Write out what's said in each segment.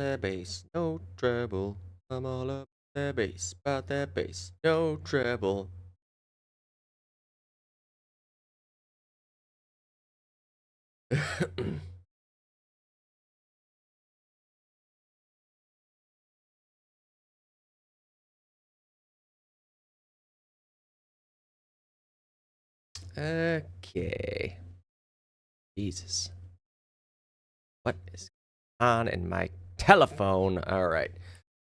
that bass, no treble. I'm all up that bass, about that bass, no treble. Okay. Jesus. What is on in my telephone? All right.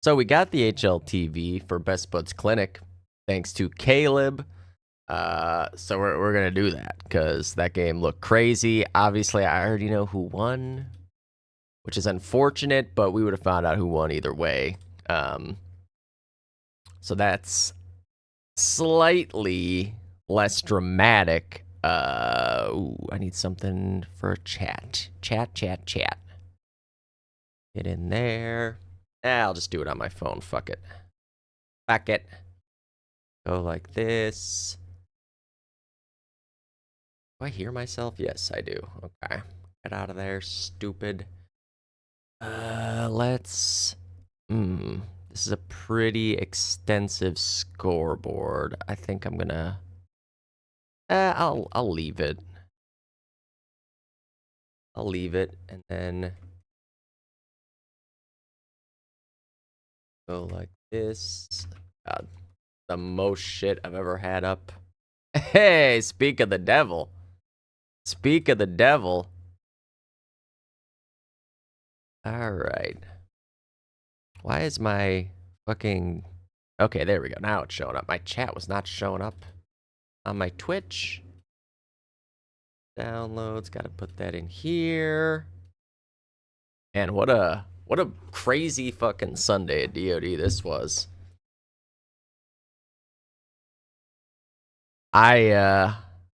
So we got the HLTV for Bestbuds Clinic, thanks to Caleb. So we're gonna do that because that game looked crazy. Obviously, I already know who won, which is unfortunate, but we would have found out who won either way. So that's slightly less dramatic. I need something for a chat. Chat. Get in there. I'll just do it on my phone. Fuck it. Go like this. Do I hear myself? Yes, I do. Okay. Get out of there, stupid. Let's... This is a pretty extensive scoreboard. I think I'm gonna... I'll leave it. I'll leave it, and then... go like this. God, the most shit I've ever had up. Hey, speak of the devil. Speak of the devil. Alright. Why is my fucking... Okay, there we go. Now it's showing up. My chat was not showing up on my Twitch. Downloads. Gotta put that in here. And what a crazy fucking Sunday at DoD this was. I'd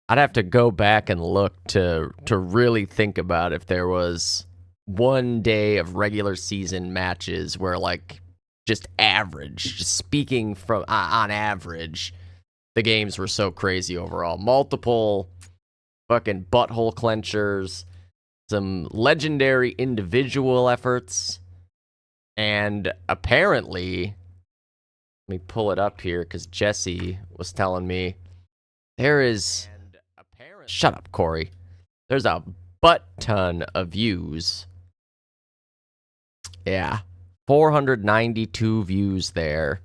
have to go back and look to really think about if there was one day of regular season matches where, like, just average, just speaking from on average, the games were so crazy overall. Multiple fucking butthole clenchers, some legendary individual efforts, and apparently, let me pull it up here because Jesse was telling me there is... Shut up, Corey. There's a butt ton of views. Yeah. 492 views there.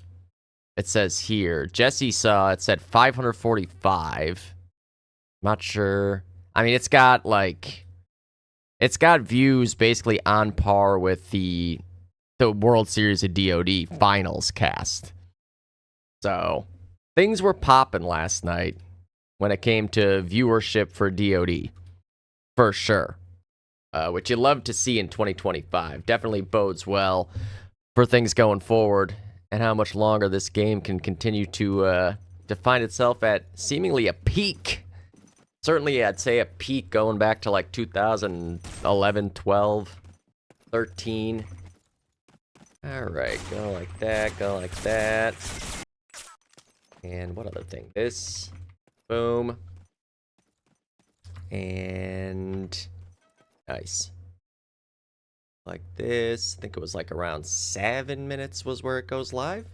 It says here. Jesse saw it said 545. Not sure. I mean, it's got views basically on par with the World Series of DoD finals cast. So, things were popping last night when it came to viewership for DoD, for sure. Which you love to see in 2025. Definitely bodes well for things going forward and how much longer this game can continue to find itself at seemingly a peak. Certainly, I'd say a peak going back to like 2011, 12, 13. All right, go like that. And what other thing? This. Boom. And nice. Like this. I think it was like around 7 minutes was where it goes live.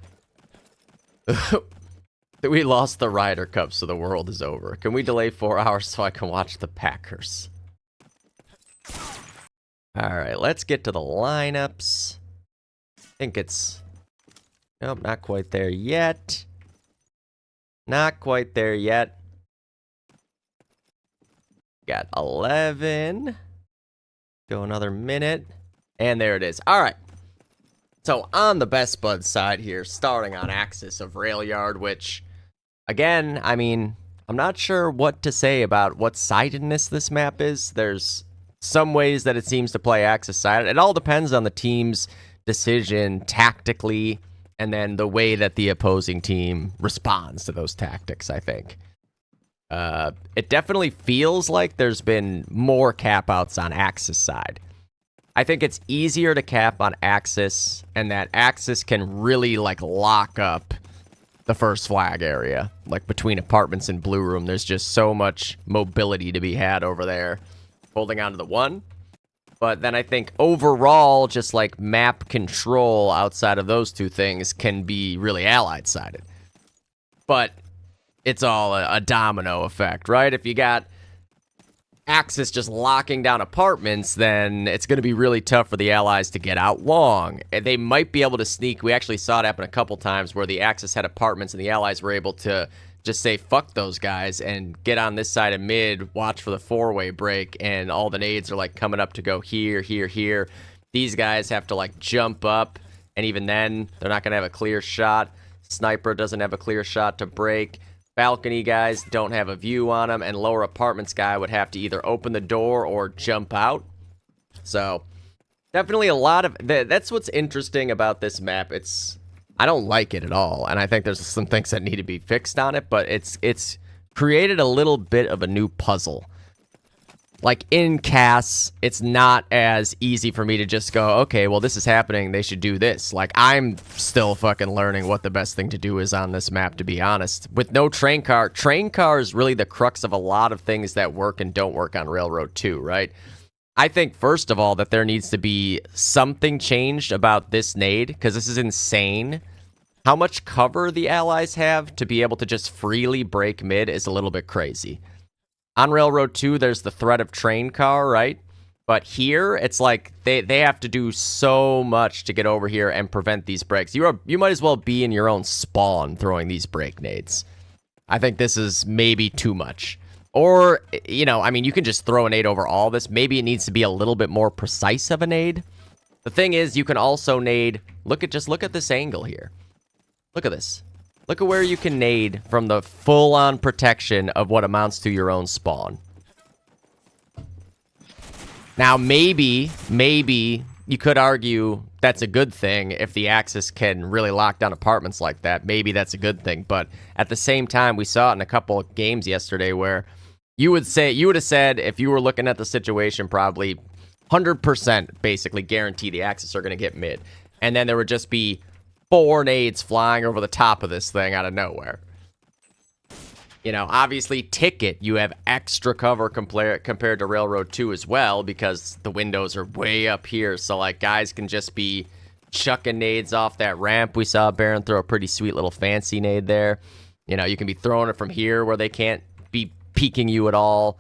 We lost the Ryder Cup, so the world is over. Can we delay 4 hours so I can watch the Packers? Alright, let's get to the lineups. I think it's... Nope, not quite there yet. Not quite there yet. Got 11. Go another minute. And there it is. All right. So on the Bestbuds side here, starting on Axis of Railyard, which, again, I mean, I'm not sure what to say about what sidedness this map is. There's some ways that it seems to play Axis sided. It all depends on the team's decision tactically, and then the way that the opposing team responds to those tactics, I think. It definitely feels like there's been more cap-outs on Axis side. I think it's easier to cap on Axis, and that Axis can really, like, lock up the first flag area. Like, between apartments and Blue Room, there's just so much mobility to be had over there. Holding on to the 1. But then I think overall, just like map control outside of those two things can be really Allied-sided. But it's all a domino effect, right? If you got Axis just locking down apartments, then it's going to be really tough for the Allies to get out long. They might be able to sneak. We actually saw it happen a couple times where the Axis had apartments and the Allies were able to just say, fuck those guys, and get on this side of mid, watch for the four-way break, and all the nades are, like, coming up to go here, here, here. These guys have to, like, jump up, and even then, they're not going to have a clear shot. Sniper doesn't have a clear shot to break. Balcony guys don't have a view on them, and lower apartments guy would have to either open the door or jump out. So, definitely a lot of... That's what's interesting about this map. I don't like it at all, and I think there's some things that need to be fixed on it, but it's created a little bit of a new puzzle. Like, in CAS, it's not as easy for me to just go, okay, well, this is happening, they should do this. Like, I'm still fucking learning what the best thing to do is on this map, to be honest. With no train car is really the crux of a lot of things that work and don't work on Railroad 2, right? I think, first of all, that there needs to be something changed about this nade, because this is insane. How much cover the Allies have to be able to just freely break mid is a little bit crazy. On Railroad 2, there's the threat of train car, right? But here, it's like they have to do so much to get over here and prevent these breaks. You might as well be in your own spawn throwing these break nades. I think this is maybe too much. Or, you know, I mean, you can just throw a nade over all this. Maybe it needs to be a little bit more precise of a nade. The thing is, you can also nade... Look at this angle here. Look at this. Look at where you can nade from the full-on protection of what amounts to your own spawn. Now, maybe you could argue that's a good thing if the Axis can really lock down apartments like that. Maybe that's a good thing. But at the same time, we saw it in a couple of games yesterday where you would have said, if you were looking at the situation, probably 100% basically guarantee the Axis are going to get mid. And then there would just be 4 nades flying over the top of this thing out of nowhere. You know, obviously, Ticket, you have extra cover compared to Railroad 2 as well, because the windows are way up here. So, like, guys can just be chucking nades off that ramp. We saw Baron throw a pretty sweet little fancy nade there. You know, you can be throwing it from here where they can't be peeking you at all.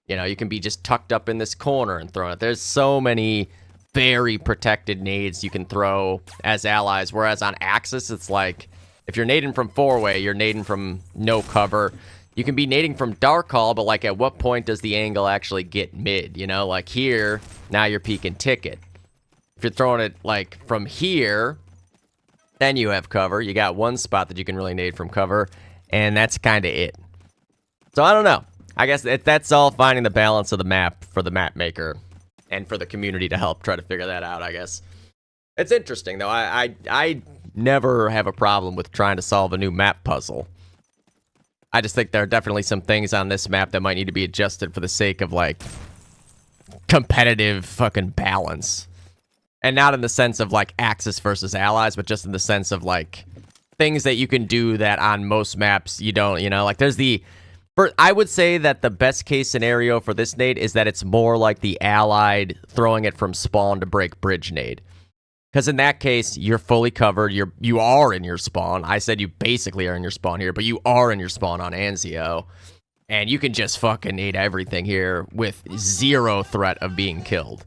You know, you can be just tucked up in this corner and throwing it. There's so many very protected nades you can throw as allies, whereas on Axis, it's like, if you're nading from 4-way, you're nading from no cover. You can be nading from dark hall, but, like, at what point does the angle actually get mid? You know, like here, now you're peeking Ticket. If you're throwing it, like, from here, then you have cover. You got one spot that you can really nade from cover, and that's kind of it. So, I don't know. I guess that's all finding the balance of the map for the map maker and for the community to help try to figure that out, I guess. It's interesting, though. I never have a problem with trying to solve a new map puzzle. I just think there are definitely some things on this map that might need to be adjusted for the sake of, like, competitive fucking balance. And not in the sense of, like, Axis versus Allies, but just in the sense of, like, things that you can do that on most maps you don't, you know? Like, there's I would say that the best case scenario for this nade is that it's more like the Allied throwing it from spawn to break bridge nade. Because in that case, you're fully covered. You are in your spawn. I said you basically are in your spawn here, but you are in your spawn on Anzio. And you can just fucking nade everything here with zero threat of being killed.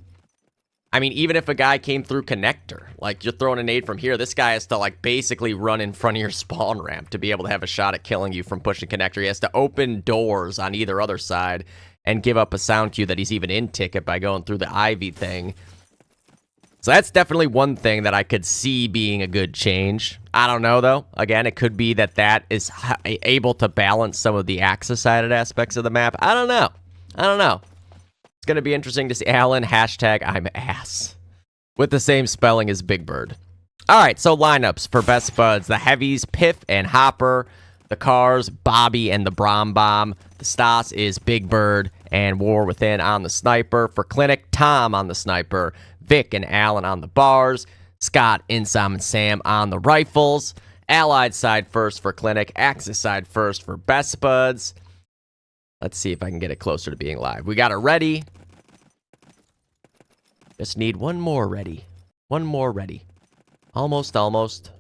I mean, even if a guy came through connector, like, you're throwing a nade from here, this guy has to, like, basically run in front of your spawn ramp to be able to have a shot at killing you from pushing connector. He has to open doors on either other side and give up a sound cue that he's even in Ticket by going through the Ivy thing. So that's definitely one thing that I could see being a good change. I don't know, though. Again, it could be that is able to balance some of the Axis-sided aspects of the map. I don't know. It's going to be interesting to see. Alan, hashtag I'm ass. With the same spelling as Big Bird. All right, so lineups for Bestbuds. The heavies, Piff and Hopper. The cars, Bobby and the Brom Bomb. The Stas is Big Bird and War Within on the sniper. For Clinic, Tom on the sniper. Vic and Alan on the bars. Scott, Insom, and Sam on the rifles. Allied side first for Clinic. Axis side first for Bestbuds. Let's see if I can get it closer to being live. We got it ready. Just need one more ready. One more ready. Almost.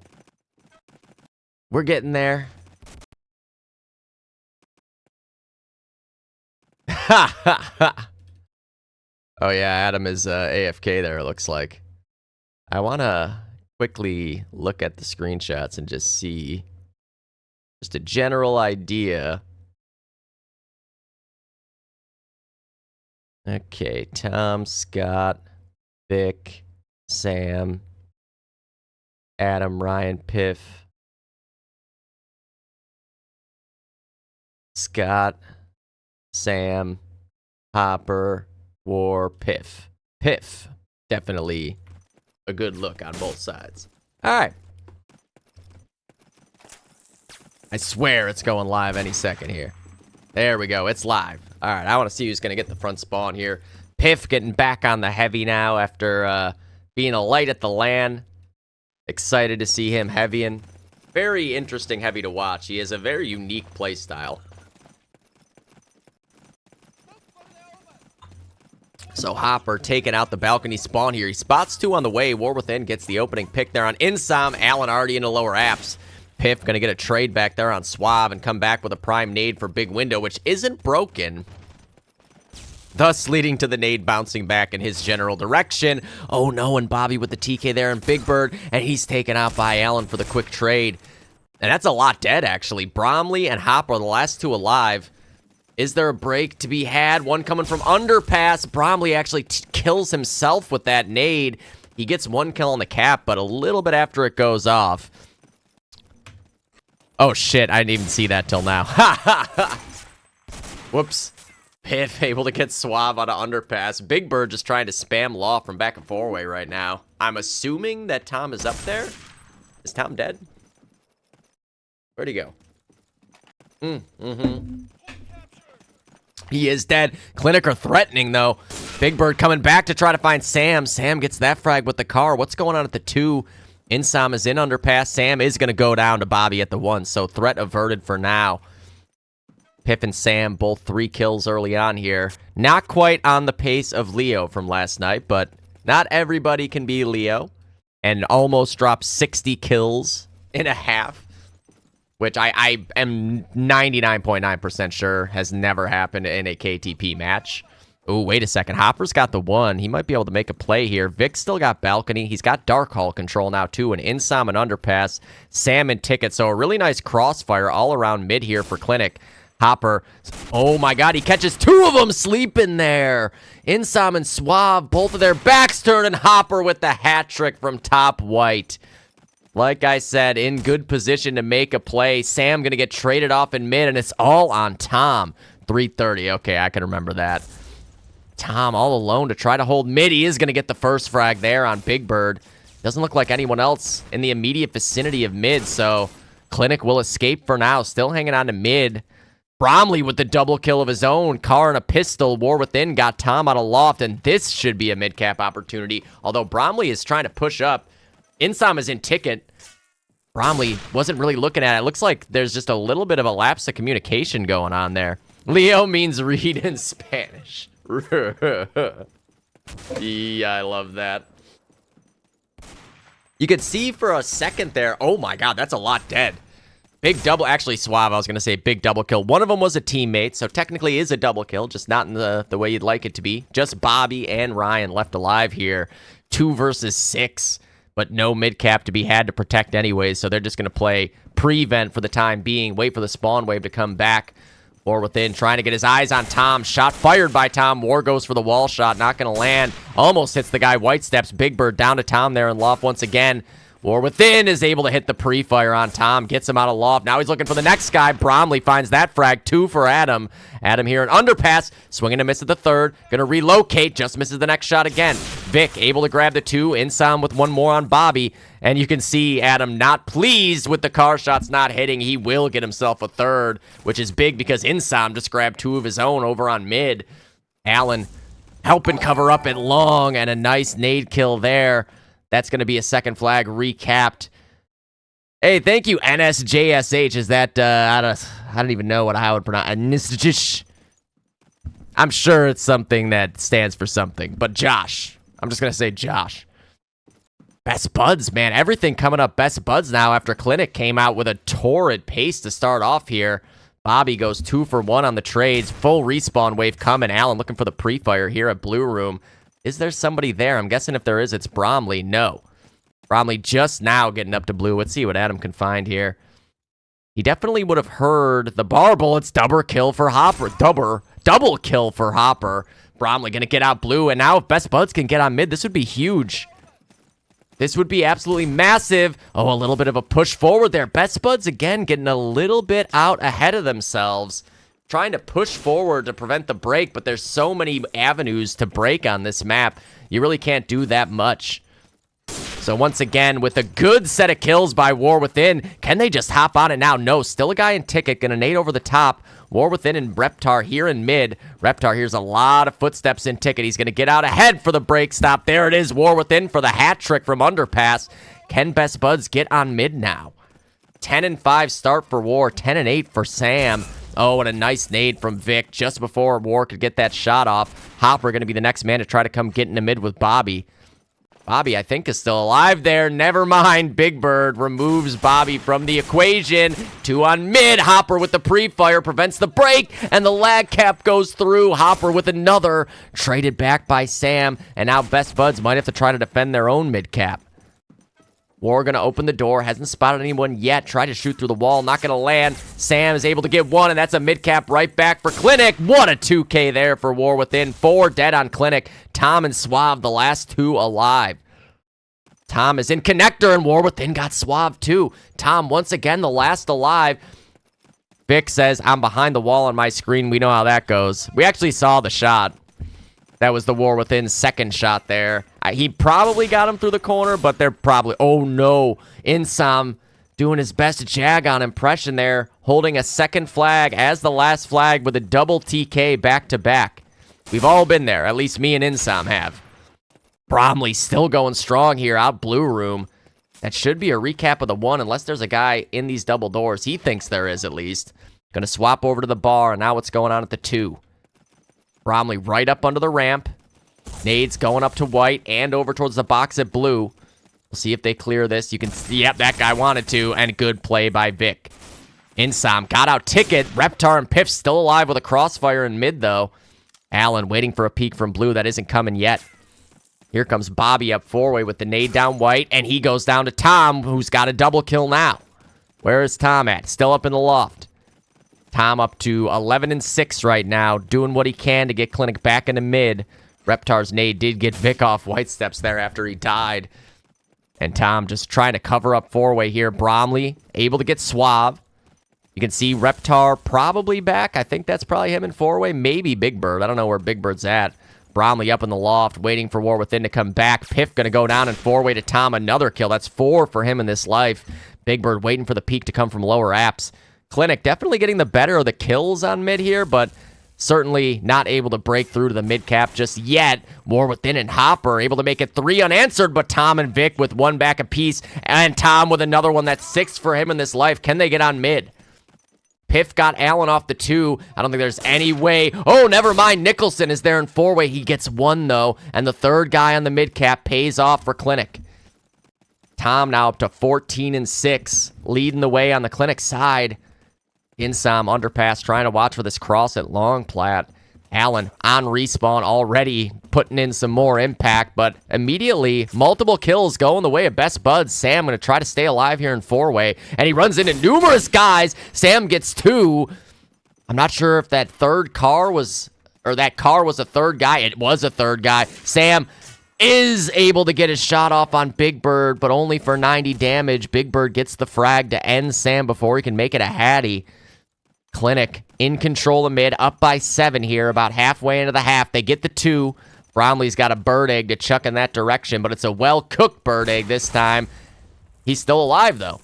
We're getting there. Ha ha ha. Oh yeah, Adam is AFK there, it looks like. I want to quickly look at the screenshots and just see just a general idea. Okay, Tom, Scott, Vic, Sam, Adam, Ryan, Piff, Scott, Sam, Hopper, War, Piff. Piff. Definitely a good look on both sides. All right. I swear it's going live any second here. There we go. It's live. All right. I want to see who's going to get the front spawn here. Piff getting back on the heavy now after being a light at the LAN. Excited to see him heavying. Very interesting heavy to watch. He has a very unique play style. So Hopper taking out the balcony spawn here. He spots two on the way. War Within gets the opening pick there on Insom. Allen already into lower apps. Piff going to get a trade back there on Suave and come back with a prime nade for Big Window, which isn't broken. Thus leading to the nade bouncing back in his general direction. Oh no, and Bobby with the TK there and Big Bird, and he's taken out by Allen for the quick trade. And that's a lot dead, actually. Bromley and Hopper are the last two alive. Is there a break to be had? One coming from Underpass. Bromley actually kills himself with that nade. He gets one kill on the cap, but a little bit after it goes off. Oh, shit. I didn't even see that till now. Ha, ha, ha. Whoops. Piff able to get Suave out of Underpass. Big Bird just trying to spam Law from back and four-way right now. I'm assuming that Tom is up there. Is Tom dead? Where'd he go? He is dead. Clinic are threatening, though. Big Bird coming back to try to find Sam. Sam gets that frag with the car. What's going on at the 2? Insom is in Underpass. Sam is going to go down to Bobby at the 1, so threat averted for now. Piff and Sam, both 3 kills early on here. Not quite on the pace of Leo from last night, but not everybody can be Leo. And almost dropped 60 kills in a half, which I am 99.9% sure has never happened in a KTP match. Oh, wait a second. Hopper's got the 1. He might be able to make a play here. Vic still got balcony. He's got dark hall control now, too. And Insom and Underpass. Sam and Ticket. So a really nice crossfire all around mid here for Clinic. Hopper. Oh, my God. He catches 2 of them sleeping there. Insom and Suave, both of their backs turning. Hopper with the hat trick from top white. Like I said, in good position to make a play. Sam going to get traded off in mid, and it's all on Tom. 330. Okay, I can remember that. Tom all alone to try to hold mid. He is going to get the first frag there on Big Bird. Doesn't look like anyone else in the immediate vicinity of mid, so Clinic will escape for now. Still hanging on to mid. Bromley with the double kill of his own. Car and a pistol. War Within got Tom out of loft, and this should be a mid-cap opportunity. Although Bromley is trying to push up. Insom is in Ticket. Bromley wasn't really looking at it. It looks like there's just a little bit of a lapse of communication going on there. Leo means read in Spanish. Yeah, I love that. You could see for a second there. Oh my God, that's a lot dead. Big double. Actually, Suave, I was going to say big double kill. One of them was a teammate, so technically is a double kill, just not in the way you'd like it to be. Just Bobby and Ryan left alive here. 2 versus 6. But no mid-cap to be had to protect anyways, so they're just going to play prevent for the time being, wait for the spawn wave to come back. War Within trying to get his eyes on Tom. Shot fired by Tom. War goes for the wall shot, not going to land. Almost hits the guy. White steps. Big Bird down to Tom there in loft once again. War Within is able to hit the pre-fire on Tom, gets him out of loft. Now he's looking for the next guy. Bromley finds that frag. 2 for Adam. Adam here in Underpass, swinging a miss at the 3rd. Gonna relocate, just misses the next shot again. Vic able to grab the 2. Insom with 1 more on Bobby. And you can see Adam not pleased with the car shots not hitting. He will get himself a 3rd, which is big because Insom just grabbed 2 of his own over on mid. Allen helping cover up at long, and a nice nade kill there. That's going to be a 2nd flag recapped. Hey, thank you, NSJSH. Is that, I don't even know how I would pronounce it. I'm sure it's something that stands for something. But Josh, I'm just going to say Josh. Bestbuds, man. Everything coming up Bestbuds now after Clinic came out with a torrid pace to start off here. Bobby goes 2 for 1 on the trades. Full respawn wave coming. Allen looking for the pre-fire here at Blue Room. Is there somebody there? I'm guessing if there is, it's Bromley. No. Bromley just now getting up to blue. Let's see what Adam can find here. He definitely would have heard the bar bullets. Double kill for Hopper. Double kill for Hopper. Bromley going to get out blue. And now if Bestbuds can get on mid, this would be huge. This would be absolutely massive. Oh, a little bit of a push forward there. Bestbuds, again, getting a little bit out ahead of themselves. Trying to push forward to prevent the break, but there's so many avenues to break on this map. You really can't do that much. So once again, with a good set of kills by War Within, can they just hop on it now? No, still a guy in Ticket, gonna nade over the top. War Within and Reptar here in mid. Reptar hears a lot of footsteps in Ticket. He's gonna get out ahead for the break stop. There it is, War Within for the hat trick from Underpass. Can Bestbuds get on mid now? 10-5 start for War, 10-8 for Sam. Oh, and a nice nade from Vic just before War could get that shot off. Hopper gonna be the next man to try to come get into mid with Bobby. Bobby, I think, is still alive there. Never mind. Big Bird removes Bobby from the equation. 2 on mid. Hopper with the pre-fire prevents the break, and the lag cap goes through. Hopper with another. Traded back by Sam, and now Bestbuds might have to try to defend their own mid cap. War going to open the door. Hasn't spotted anyone yet. Tried to shoot through the wall. Not going to land. Sam is able to get one, and that's a mid cap right back for Clinic. What a 2K there for War Within. 4 dead on Clinic. Tom and Suave, the last 2 alive. Tom is in connector, and War Within got Suave too. Tom, once again, the last alive. Vic says, I'm behind the wall on my screen. We know how that goes. We actually saw the shot. That was the War Within second shot there. He probably got him through the corner, but they're probably... Oh, no. Insam doing his best Jag-on impression there, holding a second flag as the last flag with a double TK back-to-back. We've all been there. At least me and Insam have. Bromley still going strong here out Blue Room. That should be a recap of the 1, unless there's a guy in these double doors. He thinks there is, at least. Going to swap over to the bar, and now what's going on at the 2? Bromley right up under the ramp. Nades going up to white and over towards the box at blue. We'll see if they clear this. You can see, yep, that guy wanted to, and good play by Vic. Insam got out Ticket. Reptar and Piff still alive with a crossfire in mid, though. Allen waiting for a peek from blue. That isn't coming yet. Here comes Bobby up 4-way with the nade down white, and he goes down to Tom, who's got a double kill now. Where is Tom at? Still up in the loft. Tom up to 11-6 right now, doing what he can to get Clinic back into mid. Reptar's nade did get Vic off white steps there after he died. And Tom just trying to cover up 4-way here. Bromley able to get Suave. You can see Reptar probably back. I think that's probably him in 4-way. Maybe Big Bird. I don't know where Big Bird's at. Bromley up in the loft, waiting for War Within to come back. Piff going to go down and 4-way to Tom. Another kill. That's 4 for him in this life. Big Bird waiting for the peak to come from lower apps. Clinic definitely getting the better of the kills on mid here, but certainly not able to break through to the mid cap just yet. War Within and Hopper able to make it 3 unanswered, but Tom and Vic with 1 back apiece, and Tom with another one. That's 6 for him in this life. Can they get on mid? Piff got Allen off the 2. I don't think there's any way. Oh, never mind. Nicholson is there in 4-way. He gets 1, though, and the third guy on the mid cap pays off for Clinic. Tom now up to 14-6, leading the way on the Clinic side. Insam underpass, trying to watch for this cross at Long Plat. Allen on respawn already, putting in some more impact, but immediately multiple kills going the way of Bestbuds. Sam going to try to stay alive here in 4-way, and he runs into numerous guys. Sam gets 2. I'm not sure if that third car was, or that car was a third guy. It was a third guy. Sam is able to get his shot off on Big Bird, but only for 90 damage. Big Bird gets the frag to end Sam before he can make it a Hattie. Clinic in control of mid, up by 7 here, about halfway into the half. They get the 2. Bromley's got a bird egg to chuck in that direction, but it's a well-cooked bird egg this time. He's still alive, though.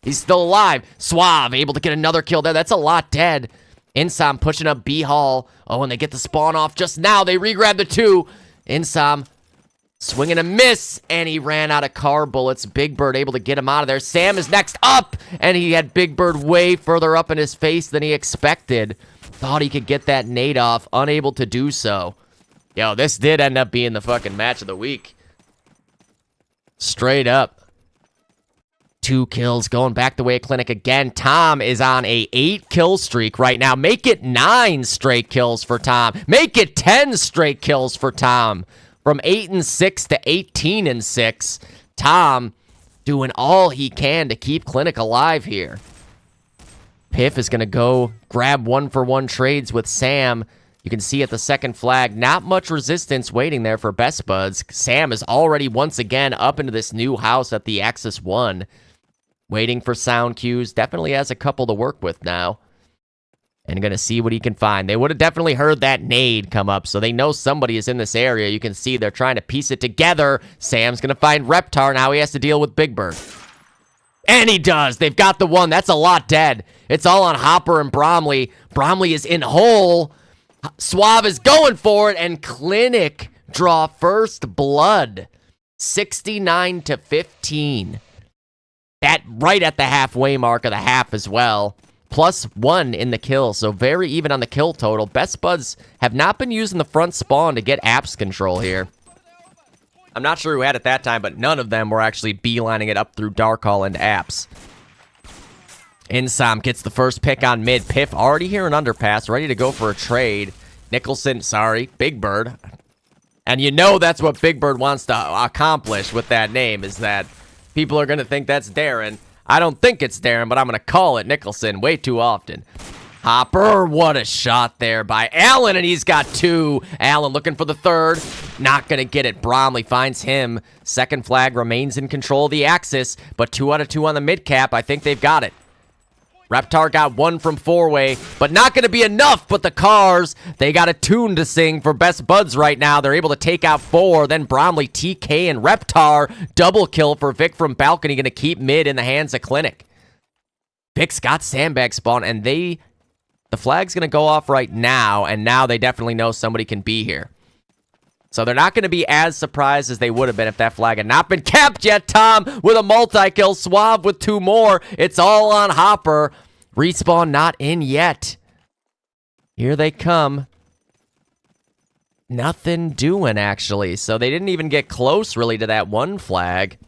He's still alive. Suave able to get another kill there. That's a lot dead. Insam pushing up B-Hall. Oh, and they get the spawn off just now. They re-grab the 2. Insam swinging a miss, and he ran out of car bullets. Big Bird able to get him out of there. Sam is next up, and he had Big Bird way further up in his face than he expected. Thought he could get that nade off, unable to do so. Yo, this did end up being the fucking match of the week. Straight up. 2 kills going back the way of Clinic again. Tom is on a 8-kill streak right now. Make it 9 straight kills for Tom. Make it 10 straight kills for Tom. From 8-6 to 18-6. Tom doing all he can to keep Clinic alive here. Piff is going to go grab 1-for-1 trades with Sam. You can see at the second flag, not much resistance waiting there for Bestbuds. Sam is already once again up into this new house at the Axis 1. Waiting for sound cues. Definitely has a couple to work with now. And going to see what he can find. They would have definitely heard that nade come up, so they know somebody is in this area. You can see they're trying to piece it together. Sam's going to find Reptar. Now he has to deal with Big Bird. And he does. They've got the one. That's a lot dead. It's all on Hopper and Bromley. Bromley is in hole. Suave is going for it, and Clinic draw first blood. 69-15. That right at the halfway mark of the half as well. +1 in the kill, so very even on the kill total. Bestbuds have not been using the front spawn to get apps control here. I'm not sure who had it that time, but none of them were actually beelining it up through Dark Hall and apps. Insam gets the first pick on mid. Piff already here in underpass, ready to go for a trade. Big Bird. And you know that's what Big Bird wants to accomplish with that name, is that people are going to think that's Darren. I don't think it's Darren, but I'm going to call it Nicholson way too often. Hopper, what a shot there by Allen, and he's got 2. Allen looking for the third. Not going to get it. Bromley finds him. Second flag remains in control of the Axis, but 2 out of 2 on the mid cap. I think they've got it. Reptar got 1 from 4-way, but not going to be enough. But the Cars, they got a tune to sing for Bestbuds right now. They're able to take out 4. Then Bromley, TK, and Reptar. Double kill for Vic from balcony. Going to keep mid in the hands of Clinic. Vic's got sandbag spawn, and the flag's going to go off right now, and now they definitely know somebody can be here. So they're not going to be as surprised as they would have been if that flag had not been capped yet. Tom with a multi-kill. Suave with 2 more. It's all on Hopper. Respawn not in yet. Here they come. Nothing doing, actually. So they didn't even get close, really, to that one flag.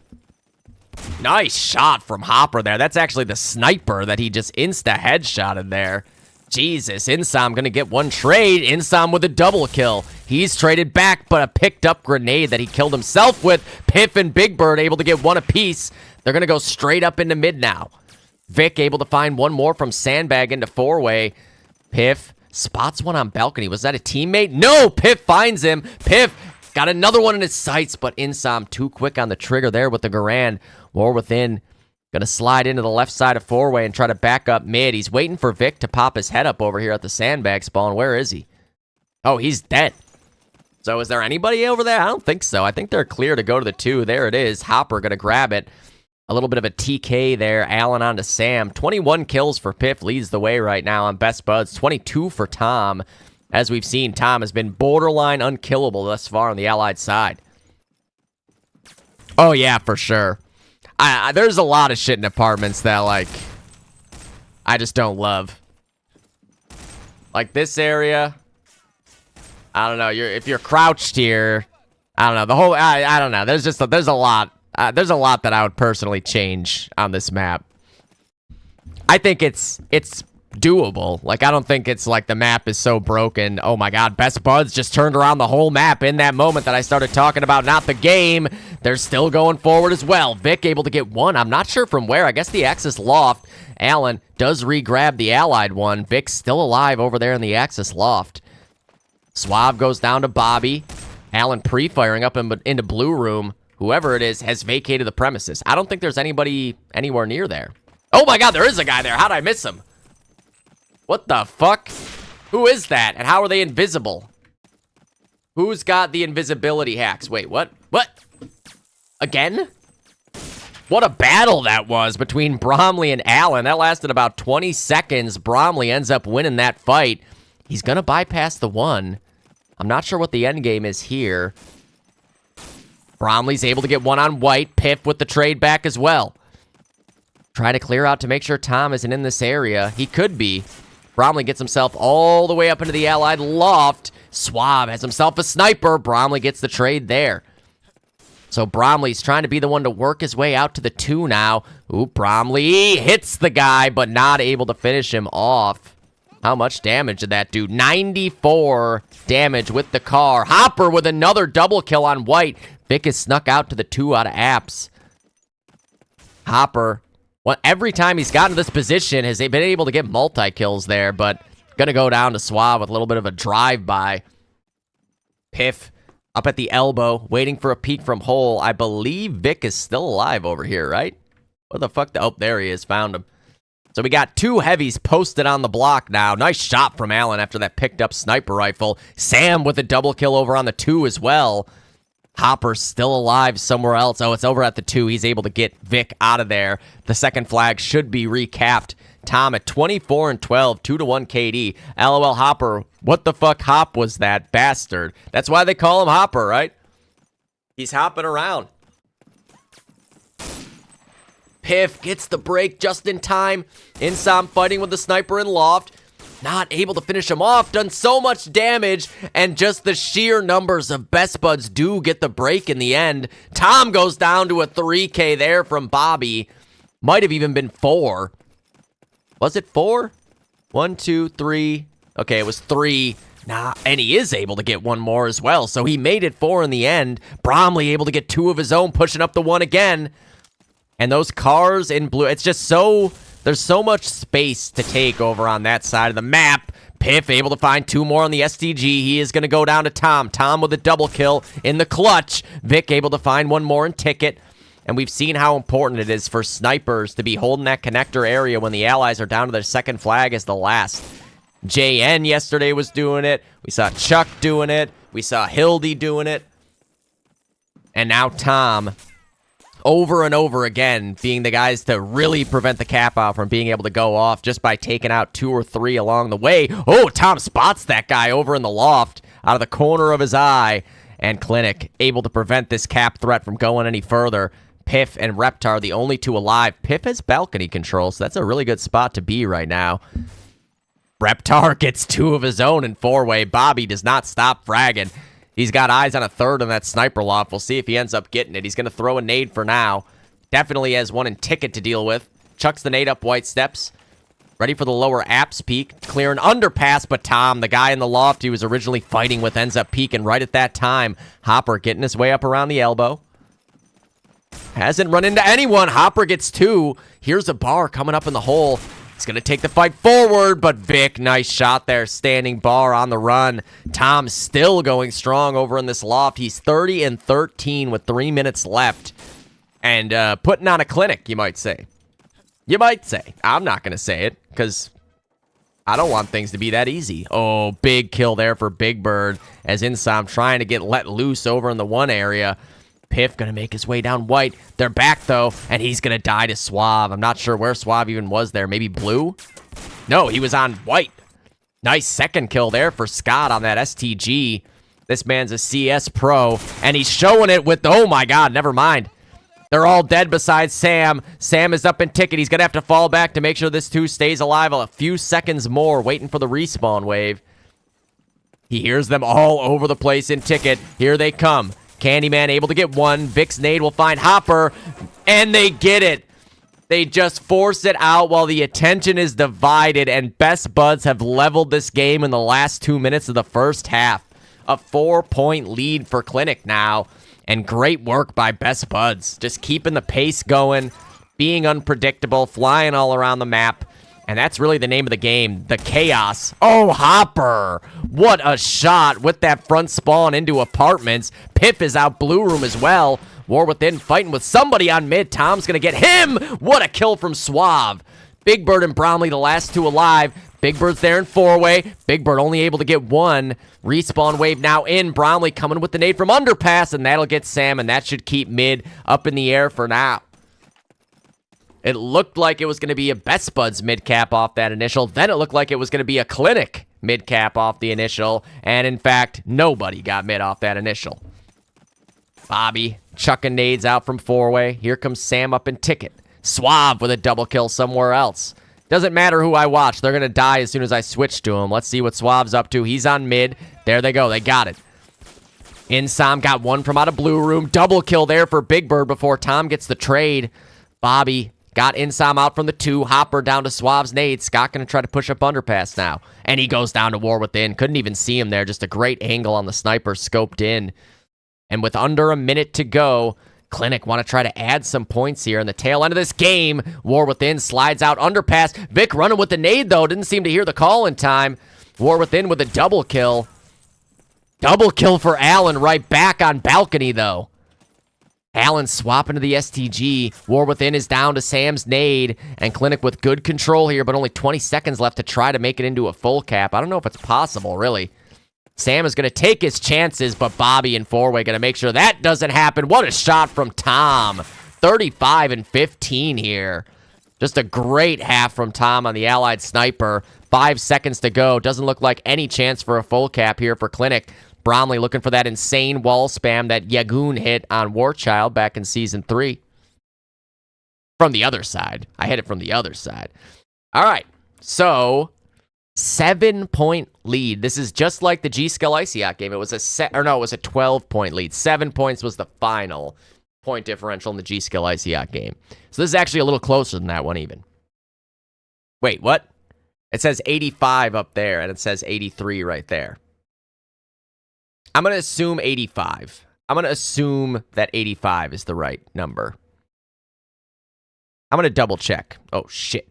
Nice shot from Hopper there. That's actually the sniper that he just insta-headshotted there. Jesus, Insam going to get 1 trade. Insam with a double kill. He's traded back, but a picked up grenade that he killed himself with. Piff and Big Bird able to get 1 apiece. They're going to go straight up into mid now. Vic able to find 1 more from sandbag into 4-way. Piff spots 1 on balcony. Was that a teammate? No, Piff finds him. Piff got another 1 in his sights, but Insam too quick on the trigger there with the Garand. War within. Going to slide into the left side of 4-way and try to back up mid. He's waiting for Vic to pop his head up over here at the sandbag spawn. Where is he? Oh, he's dead. So is there anybody over there? I don't think so. I think they're clear to go to the 2. There it is. Hopper going to grab it. A little bit of a TK there. Allen on to Sam. 21 kills for Piff. Leads the way right now on Bestbuds. 22 for Tom. As we've seen, Tom has been borderline unkillable thus far on the Allied side. Oh, yeah, for sure. There's a lot of shit in apartments that, like, I just don't love. Like this area, I don't know. If you're crouched here, I don't know. The whole, I don't know. There's a lot. There's a lot that I would personally change on this map. I think it's doable. Like, I don't think it's like the map is so broken. Oh my God, Bestbuds just turned around the whole map in that moment that I started talking about, not the game. They're still going forward as well. Vic able to get 1. I'm not sure from where. I guess the Axis loft. Allen does re-grab the Allied one. Vic's still alive over there in the Axis loft. Suave goes down to Bobby. Allen pre-firing up into blue room. Whoever it is has vacated the premises. I don't think there's anybody anywhere near there. Oh my God, there is a guy there. How'd I miss him? What the fuck? Who is that? And how are they invisible? Who's got the invisibility hacks? Wait, what? What? Again? What a battle that was between Bromley and Allen. That lasted about 20 seconds. Bromley ends up winning that fight. He's going to bypass the 1. I'm not sure what the end game is here. Bromley's able to get 1 on white. Piff with the trade back as well. Try to clear out to make sure Tom isn't in this area. He could be. Bromley gets himself all the way up into the Allied loft. Suave has himself a sniper. Bromley gets the trade there. So Bromley's trying to be the one to work his way out to the 2 now. Ooh, Bromley hits the guy, but not able to finish him off. How much damage did that do? 94 damage with the car. Hopper with another double kill on White. Vic is snuck out to the 2 out of apps. Hopper, well, every time he's gotten to this position, has been able to get multi-kills there, but gonna go down to Suave with a little bit of a drive-by. Piff up at the elbow, waiting for a peek from Hole. I believe Vic is still alive over here, right? What the fuck? Oh, there he is. Found him. So we got 2 heavies posted on the block now. Nice shot from Allen after that picked up sniper rifle. Sam with a double kill over on the 2 as well. Hopper's still alive somewhere else. Oh, it's over at the 2. He's able to get Vic out of there. The second flag should be recapped. Tom at 24 and 12, 2-1 KD. LOL Hopper. What the fuck hop was that bastard? That's why they call him Hopper, right? He's hopping around. Piff gets the break just in time. Insom fighting with the sniper in loft. Not able to finish him off. Done so much damage. And just the sheer numbers of Bestbuds do get the break in the end. Tom goes down to a 3K there from Bobby. Might have even been 4. Was it 4? 1, 2, 3. Okay, it was 3. Nah, and he is able to get 1 more as well. So he made it 4 in the end. Bromley able to get 2 of his own, pushing up the 1 again. And those cars in blue, it's just so... There's so much space to take over on that side of the map. Piff able to find 2 more on the STG. He is going to go down to Tom. Tom with a double kill in the clutch. Vic able to find 1 more in Ticket. And we've seen how important it is for snipers to be holding that connector area when the allies are down to their second flag as the last. JN yesterday was doing it. We saw Chuck doing it. We saw Hildy doing it. And now Tom, over and over again, being the guys to really prevent the cap out from being able to go off just by taking out 2 or 3 along the way. Oh, Tom spots that guy over in the loft out of the corner of his eye. And Clinic able to prevent this cap threat from going any further. Piff and Reptar, the only 2 alive. Piff has balcony control, so that's a really good spot to be right now. Reptar gets 2 of his own in 4-way. Bobby does not stop fragging. He's got eyes on a 3rd on that sniper loft. We'll see if he ends up getting it. He's going to throw a nade for now. Definitely has 1 in Ticket to deal with. Chucks the nade up White steps. Ready for the lower apps peek. Clear an underpass, but Tom, the guy in the loft he was originally fighting with, ends up peeking right at that time. Hopper getting his way up around the elbow. Hasn't run into anyone. Hopper gets 2. Here's a bar coming up in the hole. He's going to take the fight forward, but Vic, nice shot there. Standing bar on the run. Tom still going strong over in this loft. He's 30 and 13 with 3 minutes left. And putting on a clinic, you might say. You might say. I'm not going to say it, because I don't want things to be that easy. Oh, big kill there for Big Bird, as Insom trying to get let loose over in the 1 area. Piff going to make his way down White. They're back, though, and he's going to die to Suave. I'm not sure where Suave even was there. Maybe Blue? No, he was on White. Nice second kill there for Scott on that STG. This man's a CS pro, and he's showing it with... Oh, my God, never mind. They're all dead besides Sam. Sam is up in Ticket. He's going to have to fall back to make sure this 2 stays alive a few seconds more, waiting for the respawn wave. He hears them all over the place in Ticket. Here they come. Candyman able to get 1. Vic's nade will find Hopper, and they get it. They just force it out while the attention is divided, and Bestbuds have leveled this game in the last 2 minutes of the first half. A 4-point lead for Clinic now, and great work by Bestbuds. Just keeping the pace going, being unpredictable, flying all around the map. And that's really the name of the game, the chaos. Oh, Hopper! What a shot with that front spawn into apartments. Piff is out blue room as well. War Within fighting with somebody on mid. Tom's going to get him! What a kill from Suave. Big Bird and Bromley, the last 2 alive. Big Bird's there in 4-way. Big Bird only able to get 1. Respawn wave now in. Bromley coming with the nade from underpass, and that'll get Sam, and that should keep mid up in the air for now. It looked like it was going to be a Bestbuds mid-cap off that initial. Then it looked like it was going to be a Clinic mid-cap off the initial. And in fact, nobody got mid off that initial. Bobby chucking nades out from 4-way. Here comes Sam up in Ticket. Suave with a double kill somewhere else. Doesn't matter who I watch. They're going to die as soon as I switch to him. Let's see what Suave's up to. He's on mid. There they go. They got it. Insam got one from out of blue room. Double kill there for Big Bird before Tom gets the trade. Bobby got Insam out from the 2. Hopper down to Suave's nade. Scott going to try to push up underpass now. And he goes down to War Within. Couldn't even see him there. Just a great angle on the sniper scoped in. And with under a minute to go, Clinic want to try to add some points here in the tail end of this game. War Within slides out underpass. Vic running with the nade, though. Didn't seem to hear the call in time. War Within with a double kill. Double kill for Allen right back on balcony, though. Allen swapping to the STG. War Within is down to Sam's nade. And Clinic with good control here, but only 20 seconds left to try to make it into a full cap. I don't know if it's possible, really. Sam is going to take his chances, but Bobby and Four-Way going to make sure that doesn't happen. What a shot from Tom. 35 and 15 here. Just a great half from Tom on the Allied sniper. 5 seconds to go. Doesn't look like any chance for a full cap here for Clinic. Bromley looking for that insane wall spam that Yagoon hit on Warchild back in Season 3. From the other side. I hit it from the other side. All right. So 7-point lead. This is just like the G-Skill Icy-Hot game. It was a 12-point lead. 7 points was the final point differential in the G-Skill Icy-Hot game. So this is actually a little closer than that one even. Wait, what? It says 85 up there, and it says 83 right there. I'm going to assume 85. I'm going to assume that 85 is the right number. I'm going to double check. Oh, shit.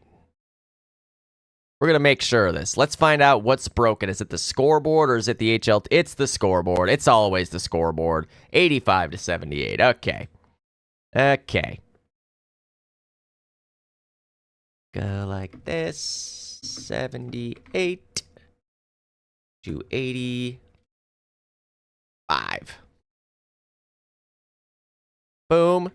We're going to make sure of this. Let's find out what's broken. Is it the scoreboard or is it the HL? It's the scoreboard. It's always the scoreboard. 85 to 78. Okay. Okay. Go like this. 78 to 85. Boom.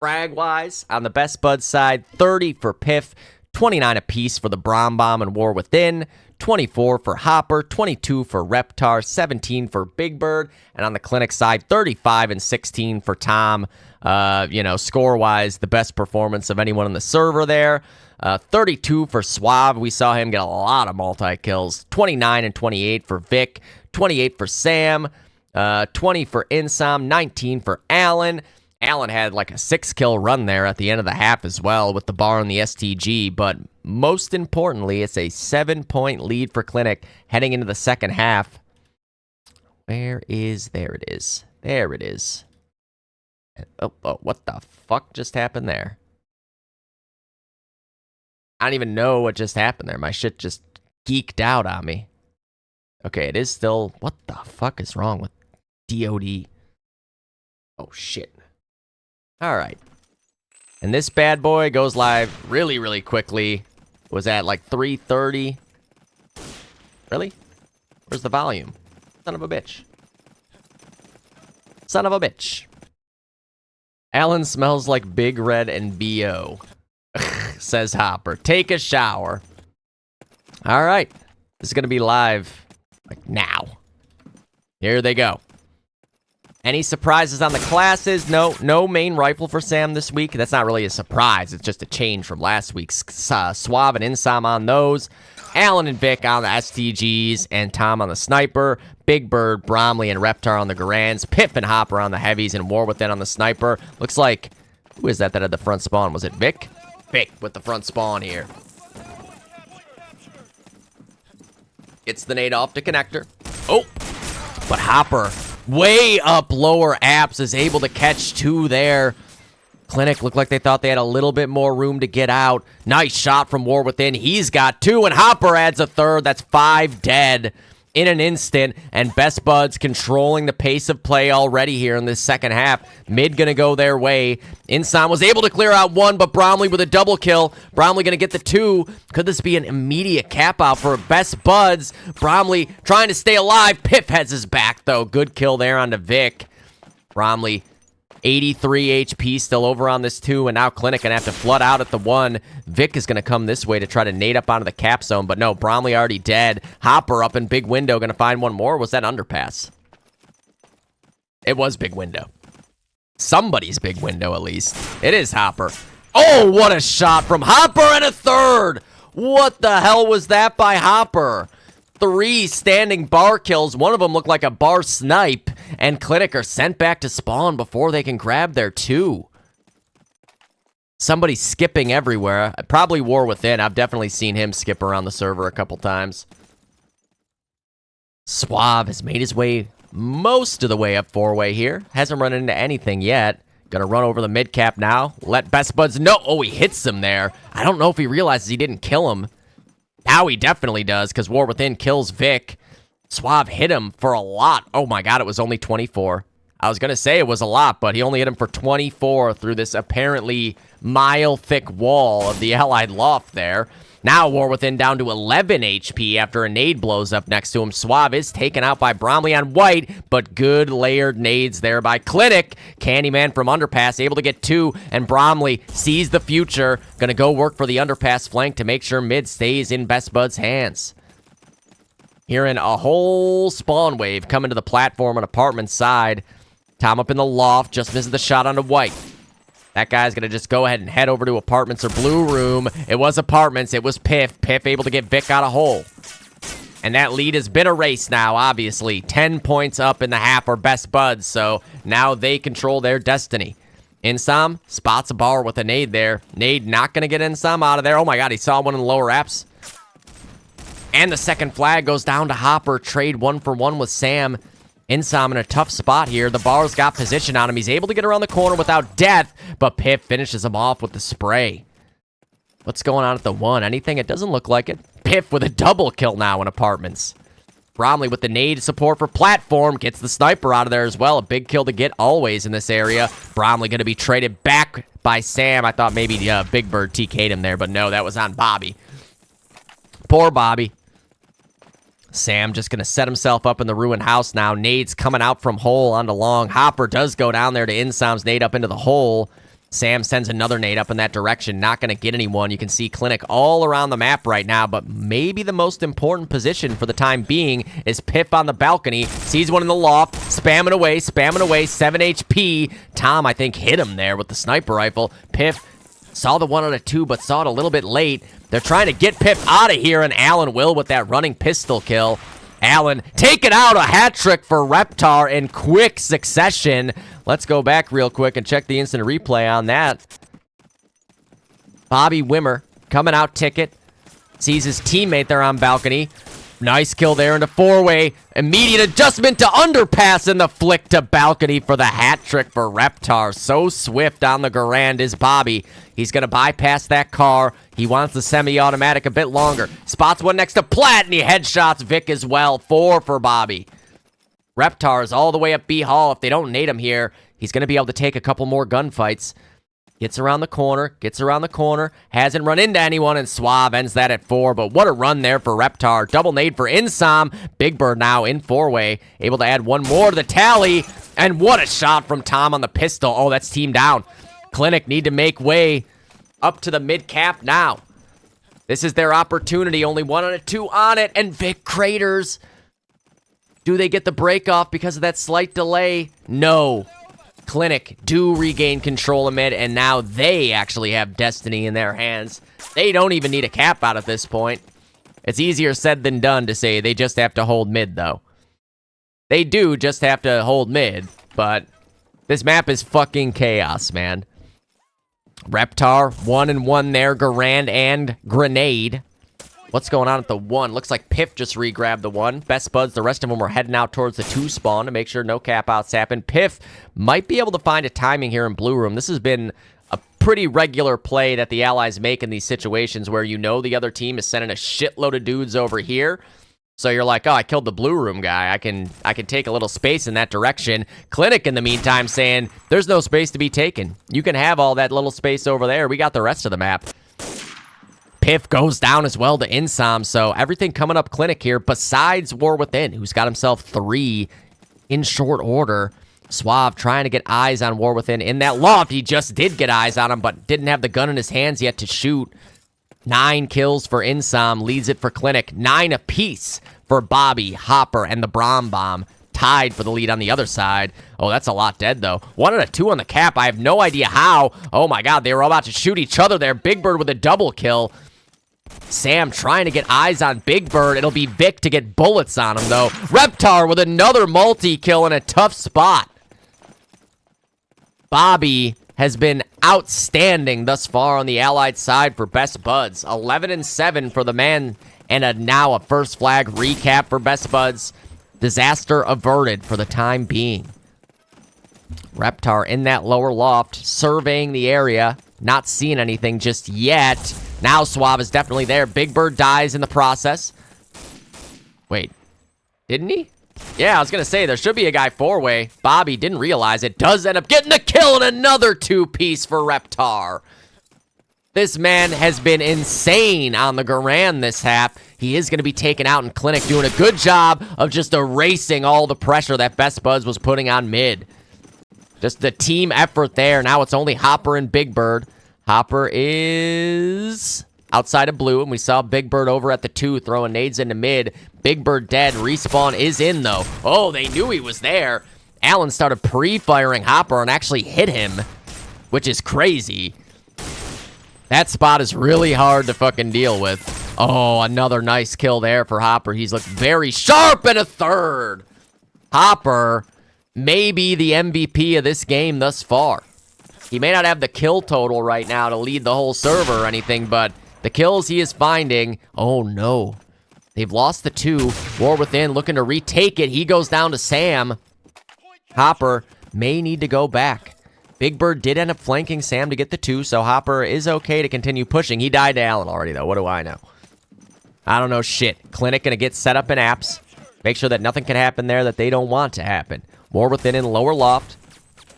Frag-wise, on the Bestbuds side, 30 for Piff, 29 apiece for the Brom Bomb and War Within, 24 for Hopper, 22 for Reptar, 17 for Big Bird, and on the Clinic side, 35 and 16 for Tom. Score-wise, the best performance of anyone on the server there. 32 for Suave. We saw him get a lot of multi-kills. 29 and 28 for Vic, 28 for Sam, 20 for Insam, 19 for Allen. Allen had like a 6-kill run there at the end of the half as well with the bar on the STG, but most importantly, it's a 7-point lead for Clinic heading into the second half. There it is. There it is. Oh, what the fuck just happened there? I don't even know what just happened there. My shit just geeked out on me. Okay, it is still... What the fuck is wrong with DOD? Oh, shit. All right. And this bad boy goes live really, really quickly. Was at like 3:30. Really? Where's the volume? Son of a bitch. Son of a bitch. Allen smells like Big Red and B.O. Says Hopper. Take a shower. All right. This is going to be live like now. Here they go. Any surprises on the classes? No main rifle for Sam this week. That's not really a surprise. It's just a change from last week's. Suave and Insam on those. Allen and Vic on the STGs. And Tom on the sniper. Big Bird, Bromley, and Reptar on the Garands. Piff and Hopper on the heavies. And War Within on the sniper. Looks like... Who is that had the front spawn? Was it Vic? Vic with the front spawn here. Gets the nade off to connector. Oh! But Hopper... way up lower apps is able to catch 2 there. Clinic looked like they thought they had a little bit more room to get out. Nice shot from War Within. He's got 2, and Hopper adds a 3rd. That's 5 dead in an instant. And Bestbuds controlling the pace of play already here in this second half. Mid gonna go their way. Insam was able to clear out 1, but Bromley with a double kill. Bromley gonna get the 2. Could this be an immediate cap out for Bestbuds? Bromley trying to stay alive. Piff has his back, though. Good kill there onto Vic. Bromley, 83 HP still over on this 2, and now Clinic gonna have to flood out at the 1. Vic is gonna come this way to try to nade up onto the cap zone, but no, Bromley already dead. Hopper up in big window, gonna find one more. Was that underpass? It was big window. Somebody's big window, at least. It is Hopper. Oh, what a shot from Hopper and a 3rd! What the hell was that by Hopper? 3 standing bar kills. One of them looked like a bar snipe. And Clinic are sent back to spawn before they can grab their 2. Somebody's skipping everywhere. Probably War Within. I've definitely seen him skip around the server a couple times. Suave has made his way most of the way up 4-way here. Hasn't run into anything yet. Gonna run over the mid-cap now. Let Bestbuds know. Oh, he hits him there. I don't know if he realizes he didn't kill him. Now he definitely does, because War Within kills Vic. Suave hit him for a lot. Oh my god, it was only 24. I was gonna say it was a lot, but he only hit him for 24 through this apparently mile-thick wall of the Allied loft there. Now War Within down to 11 HP after a nade blows up next to him. Suave is taken out by Bromley on white, but good layered nades there by Clinic. Candyman from Underpass able to get 2, and Bromley sees the future. Gonna go work for the Underpass flank to make sure mid stays in Bestbuds' hands. Hearing a whole spawn wave coming to the platform on apartment side. Tom up in the loft, just misses the shot onto white. That guy's gonna just go ahead and head over to apartments or blue room. It was apartments. It was Piff. Piff able to get Vic out of hole. And that lead has been erased now, obviously. 10 points up in the half are Bestbuds, so now they control their destiny. Insam spots a bar with a nade there. Nade not gonna get Insam out of there. Oh my god, he saw one in the lower apps. And the second flag goes down to Hopper. Trade 1-for-1 with Sam. Insam in a tough spot here. The bar's got position on him. He's able to get around the corner without death, but Piff finishes him off with the spray. What's going on at the 1? Anything? It doesn't look like it. Piff with a double kill now in apartments. Bromley with the nade support for platform. Gets the sniper out of there as well. A big kill to get always in this area. Bromley going to be traded back by Sam. I thought maybe Big Bird TK'd him there, but no, that was on Bobby. Poor Bobby. Sam just going to set himself up in the ruined house now. Nade's coming out from hole onto long. Hopper does go down there to Insam's nade up into the hole. Sam sends another nade up in that direction. Not going to get anyone. You can see Clinic all around the map right now, but maybe the most important position for the time being is Piff on the balcony. Sees one in the loft. Spamming away, 7 HP. Tom, I think, hit him there with the sniper rifle. Piff saw the 1 out of 2, but saw it a little bit late. They're trying to get Pip out of here, and Allen will with that running pistol kill. Allen taking out a hat trick for Reptar in quick succession. Let's go back real quick and check the instant replay on that. Bobby Wimmer coming out ticket. Sees his teammate there on balcony. Nice kill there into 4-way. Immediate adjustment to underpass and the flick to balcony for the hat trick for Reptar. So swift on the Garand is Bobby. He's going to bypass that car. He wants the semi-automatic a bit longer. Spots one next to Platt, and he headshots Vic as well. 4 for Bobby. Reptar is all the way up B Hall. If they don't nade him here, he's going to be able to take a couple more gunfights. Gets around the corner, hasn't run into anyone, and Suave ends that at 4, but what a run there for Reptar. Double nade for Insam. Big Bird now in 4-way, able to add one more to the tally, and what a shot from Tom on the pistol. Oh, that's team down. Clinic need to make way up to the mid-cap now. This is their opportunity, only 1 out of 2 on it, and Vic craters. Do they get the break off because of that slight delay? No. Clinic do regain control of mid, and now they actually have destiny in their hands. They don't even need a cap out at this point. It's easier said than done to say they just have to hold mid, though. They do just have to hold mid, but this map is fucking chaos, man. Reptar, 1-1 there, Garand and Grenade. What's going on at the 1? Looks like Piff just re-grabbed the 1. Bestbuds, the rest of them were heading out towards the 2 spawn to make sure no cap outs happen. Piff might be able to find a timing here in Blue Room. This has been a pretty regular play that the Allies make in these situations where you know the other team is sending a shitload of dudes over here. So you're like, oh, I killed the Blue Room guy. I can take a little space in that direction. Clinic, in the meantime, saying, there's no space to be taken. You can have all that little space over there. We got the rest of the map. Piff goes down as well to Insam, so everything coming up Clinic here, besides War Within, who's got himself 3 in short order. Suave trying to get eyes on War Within in that loft. He just did get eyes on him, but didn't have the gun in his hands yet to shoot. 9 kills for Insam, leads it for Clinic. 9 apiece for Bobby, Hopper, and the Brom Bomb. Tied for the lead on the other side. Oh, that's a lot dead, though. 1 out of 2 on the cap. I have no idea how. Oh, my God. They were all about to shoot each other there. Big Bird with a double kill. Sam trying to get eyes on Big Bird. It'll be Vic to get bullets on him, though. Reptar with another multi-kill in a tough spot. Bobby has been outstanding thus far on the Allied side for Bestbuds. 11-7 for the man, and now a first flag recap for Bestbuds. Disaster averted for the time being. Reptar in that lower loft, surveying the area, not seeing anything just yet. Now Suave is definitely there. Big Bird dies in the process. Wait, didn't he? Yeah, I was going to say, there should be a guy four-way. Bobby didn't realize it. Does end up getting the kill and another two-piece for Reptar. This man has been insane on the Garand this half. He is going to be taken out in Clinic, doing a good job of just erasing all the pressure that Bestbuds was putting on mid. Just the team effort there. Now it's only Hopper and Big Bird. Hopper is outside of blue, and we saw Big Bird over at the 2 throwing nades into mid. Big Bird dead. Respawn is in, though. Oh, they knew he was there. Allen started pre-firing Hopper and actually hit him, which is crazy. That spot is really hard to fucking deal with. Oh, another nice kill there for Hopper. He's looked very sharp in a third. Hopper may be the MVP of this game thus far. He may not have the kill total right now to lead the whole server or anything, but the kills he is finding... Oh, no. They've lost the 2. War Within looking to retake it. He goes down to Sam. Hopper may need to go back. Big Bird did end up flanking Sam to get the 2, so Hopper is okay to continue pushing. He died to Allen already, though. What do I know? I don't know shit. Clinic gonna get set up in apps. Make sure that nothing can happen there that they don't want to happen. War Within in lower loft.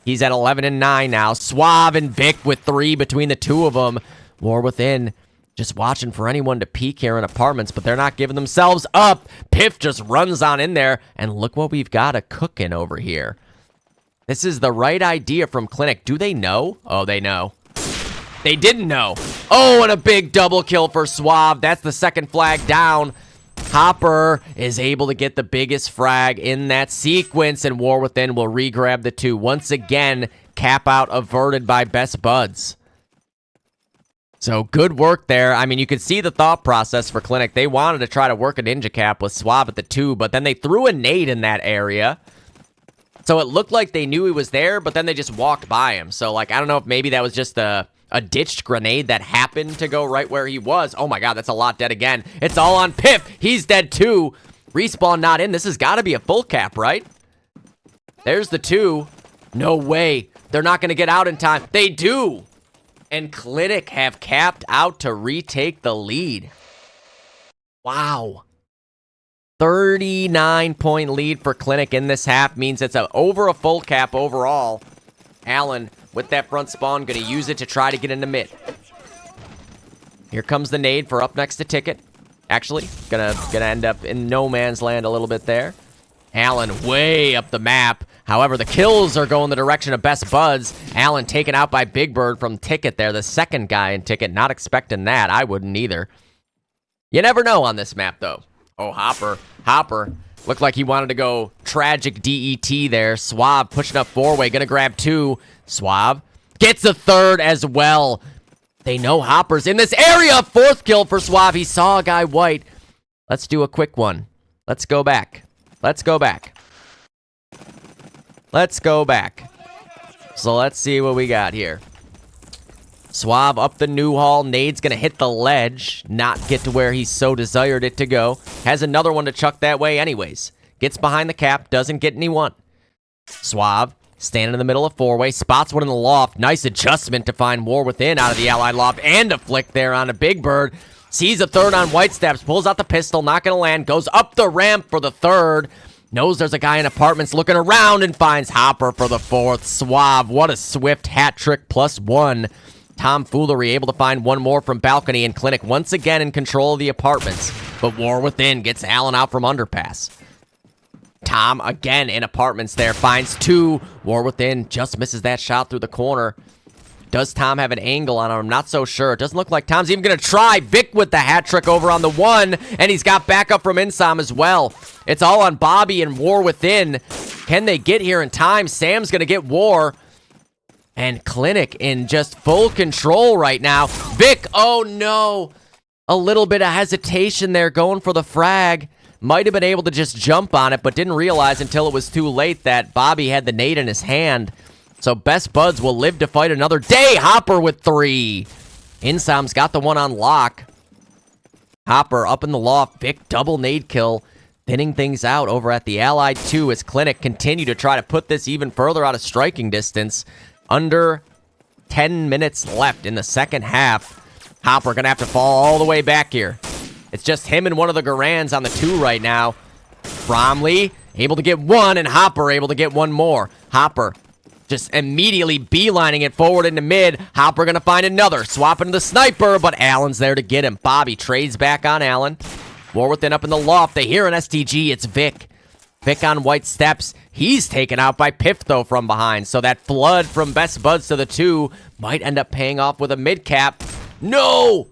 He's at 11-9 now. Suave and Vic with 3 between the two of them. War Within just watching for anyone to peek here in apartments, but they're not giving themselves up. Piff just runs on in there, and look what we've got a cooking over here. This is the right idea from Clinic. Do they know? Oh, they know. They didn't know. Oh, and a big double kill for Suave. That's the second flag down. Hopper is able to get the biggest frag in that sequence, and War Within will re-grab the 2. Once again, cap out averted by Bestbuds. So good work there. I mean, you could see the thought process for Clinic. They wanted to try to work a ninja cap with Suave at the 2, but then they threw a nade in that area. So it looked like they knew he was there, but then they just walked by him. So, like, I don't know if maybe that was just a ditched grenade that happened to go right where he was. Oh my god, that's a lot dead again. It's all on Piff. He's dead too. Respawn not in. This has got to be a full cap, right? There's the 2. No way. They're not going to get out in time. They do. And Clinic have capped out to retake the lead. Wow. 39-point lead for Clinic in this half means it's over a full cap overall. Allen, with that front spawn, going to use it to try to get into mid. Here comes the nade for up next to Ticket. Actually, gonna end up in no man's land a little bit there. Allen way up the map. However, the kills are going the direction of Bestbuds. Allen taken out by Big Bird from Ticket there. The second guy in Ticket. Not expecting that. I wouldn't either. You never know on this map, though. Oh, Hopper. Hopper. Looked like he wanted to go tragic DET there. Suave pushing up 4-way. Gonna grab 2. Suave gets a 3rd as well. They know Hopper's in this area. 4th kill for Suave. He saw a guy white. Let's do a quick one. Let's go back. Let's go back. Let's go back. So let's see what we got here. Suave up the new hall. Nade's going to hit the ledge. Not get to where he so desired it to go. Has another one to chuck that way anyways. Gets behind the cap. Doesn't get anyone. Suave standing in the middle of 4-way. Spots one in the loft. Nice adjustment to find War Within out of the Allied loft. And a flick there on a Big Bird. Sees a 3rd on White Steps. Pulls out the pistol. Not going to land. Goes up the ramp for the 3rd. Knows there's a guy in apartments looking around and finds Hopper for the 4th. Suave. What a swift hat trick +1. Tomfoolery able to find one more from balcony, and Clinic once again in control of the apartments. But War Within gets Allen out from underpass. Tom again in apartments there, finds 2. War Within just misses that shot through the corner. Does Tom have an angle on him? I'm not so sure. It doesn't look like Tom's even going to try. Vic with the hat trick over on the 1, and he's got backup from Insom as well. It's all on Bobby and War Within. Can they get here in time? Sam's going to get War. And Clinic in just full control right now. Vic, oh no. A little bit of hesitation there going for the frag. Might have been able to just jump on it, but didn't realize until it was too late that Bobby had the nade in his hand. So Bestbuds will live to fight another day. Hopper with 3. Insam's got the one on lock. Hopper up in the loft. Vic double nade kill. Thinning things out over at the Allied 2 as Clinic continue to try to put this even further out of striking distance. Under 10 minutes left in the second half. Hopper gonna have to fall all the way back here. It's just him and one of the Garands on the 2 right now. Bromley able to get 1, and Hopper able to get 1 more. Hopper just immediately beelining it forward into mid. Hopper gonna find another. Swapping to the sniper, but Allen's there to get him. Bobby trades back on Allen. War within up in the loft. They hear an STG. It's Vic. Vic on white steps. He's taken out by Piff, though, from behind. So that flood from Bestbuds to the 2 might end up paying off with a mid cap. No!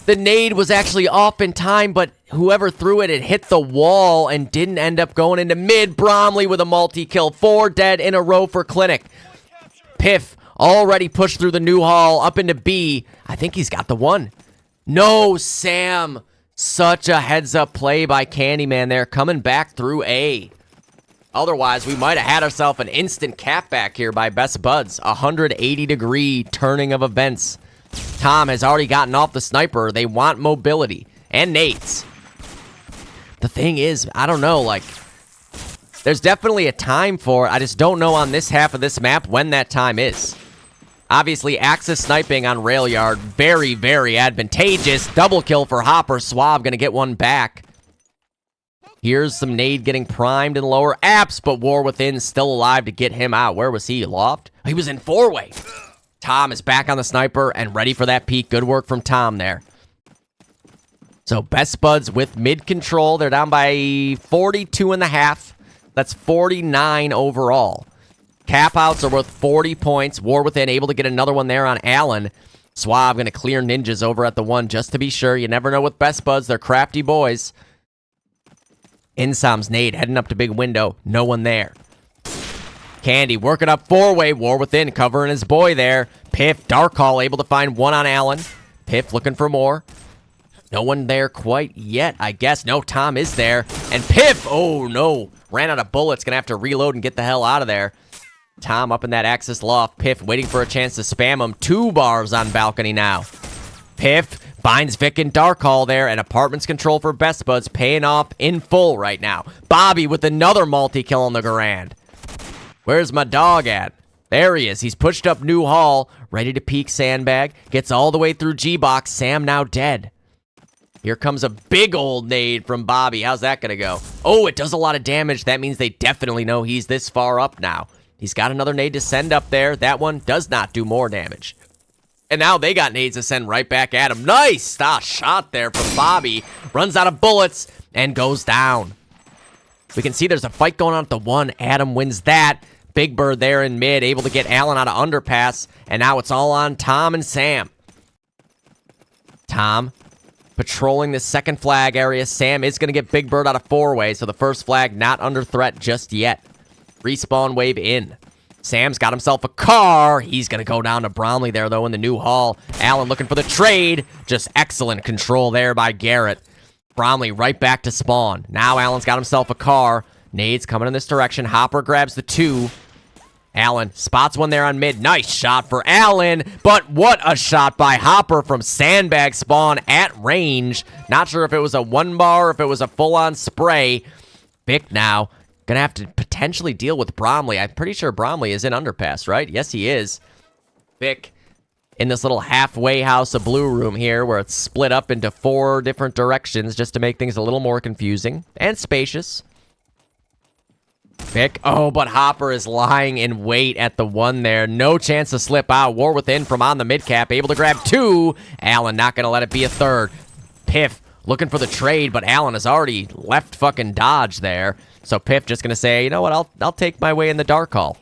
The nade was actually off in time, but whoever threw it, it hit the wall and didn't end up going into mid. Bromley with a multi-kill. 4 dead in a row for Clinic. Piff already pushed through the new hall up into B. I think he's got the 1. No, Sam. Such a heads-up play by Candyman there, coming back through A. Otherwise, we might have had ourselves an instant cap back here by Bestbuds. 180-degree turning of events. Tom has already gotten off the sniper. They want mobility and nades. The thing is, I don't know, like, there's definitely a time for it. I just don't know on this half of this map when that time is. Obviously, Axis sniping on Railyard, very, very advantageous. Double kill for Hopper. Suave gonna get 1 back. Here's some nade getting primed in lower apps, but War Within still alive to get him out. Where was he? Loft? He was in 4-way. Tom is back on the sniper and ready for that peek. Good work from Tom there. So Bestbuds with mid control. They're down by 42.5. That's 49 overall. Cap outs are worth 40 points. War Within able to get another one there on Allen. Suave going to clear ninjas over at the 1 just to be sure. You never know with Bestbuds. They're crafty boys. Insam's nade heading up to big window. No one there. Candy working up 4-way. War Within covering his boy there. Piff, Dark Hall able to find 1 on Allen. Piff looking for more. No one there quite yet, I guess. No, Tom is there. And Piff, oh no, ran out of bullets. Gonna have to reload and get the hell out of there. Tom up in that Axis loft. Piff waiting for a chance to spam him. 2 bars on balcony now. Piff binds Vic and Dark Hall there, and apartments control for Bestbuds paying off in full right now. Bobby with another multi-kill on the Garand. Where's my dog at? There he is. He's pushed up New Hall, ready to peek Sandbag. Gets all the way through G-Box. Sam now dead. Here comes a big old nade from Bobby. How's that going to go? Oh, it does a lot of damage. That means they definitely know he's this far up now. He's got another nade to send up there. That one does not do more damage. And now they got nades to send right back at him. Nice shot there from Bobby. Runs out of bullets and goes down. We can see there's a fight going on at the 1. Adam wins that. Big Bird there in mid, able to get Allen out of underpass. And now it's all on Tom and Sam. Tom patrolling the second flag area. Sam is going to get Big Bird out of 4-way, so the first flag not under threat just yet. Respawn wave in. Sam's got himself a car. He's going to go down to Bromley there, though, in the new hall. Allen looking for the trade. Just excellent control there by Garrett. Bromley right back to spawn. Now Allen's got himself a car. Nades coming in this direction. Hopper grabs the 2. Allen spots one there on mid. Nice shot for Allen, but what a shot by Hopper from sandbag spawn at range. Not sure if it was a 1 bar or if it was a full-on spray. Vic now gonna have to potentially deal with Bromley. I'm pretty sure Bromley is in underpass, right? Yes, he is. Vic in this little halfway house, a blue room here, where it's split up into 4 different directions just to make things a little more confusing and spacious. Vic, oh, but Hopper is lying in wait at the 1 there. No chance to slip out. War Within from on the mid-cap, able to grab 2. Allen not going to let it be a 3rd. Piff looking for the trade, but Allen has already left fucking Dodge there. So Piff just going to say, you know what, I'll take my way in the dark hall.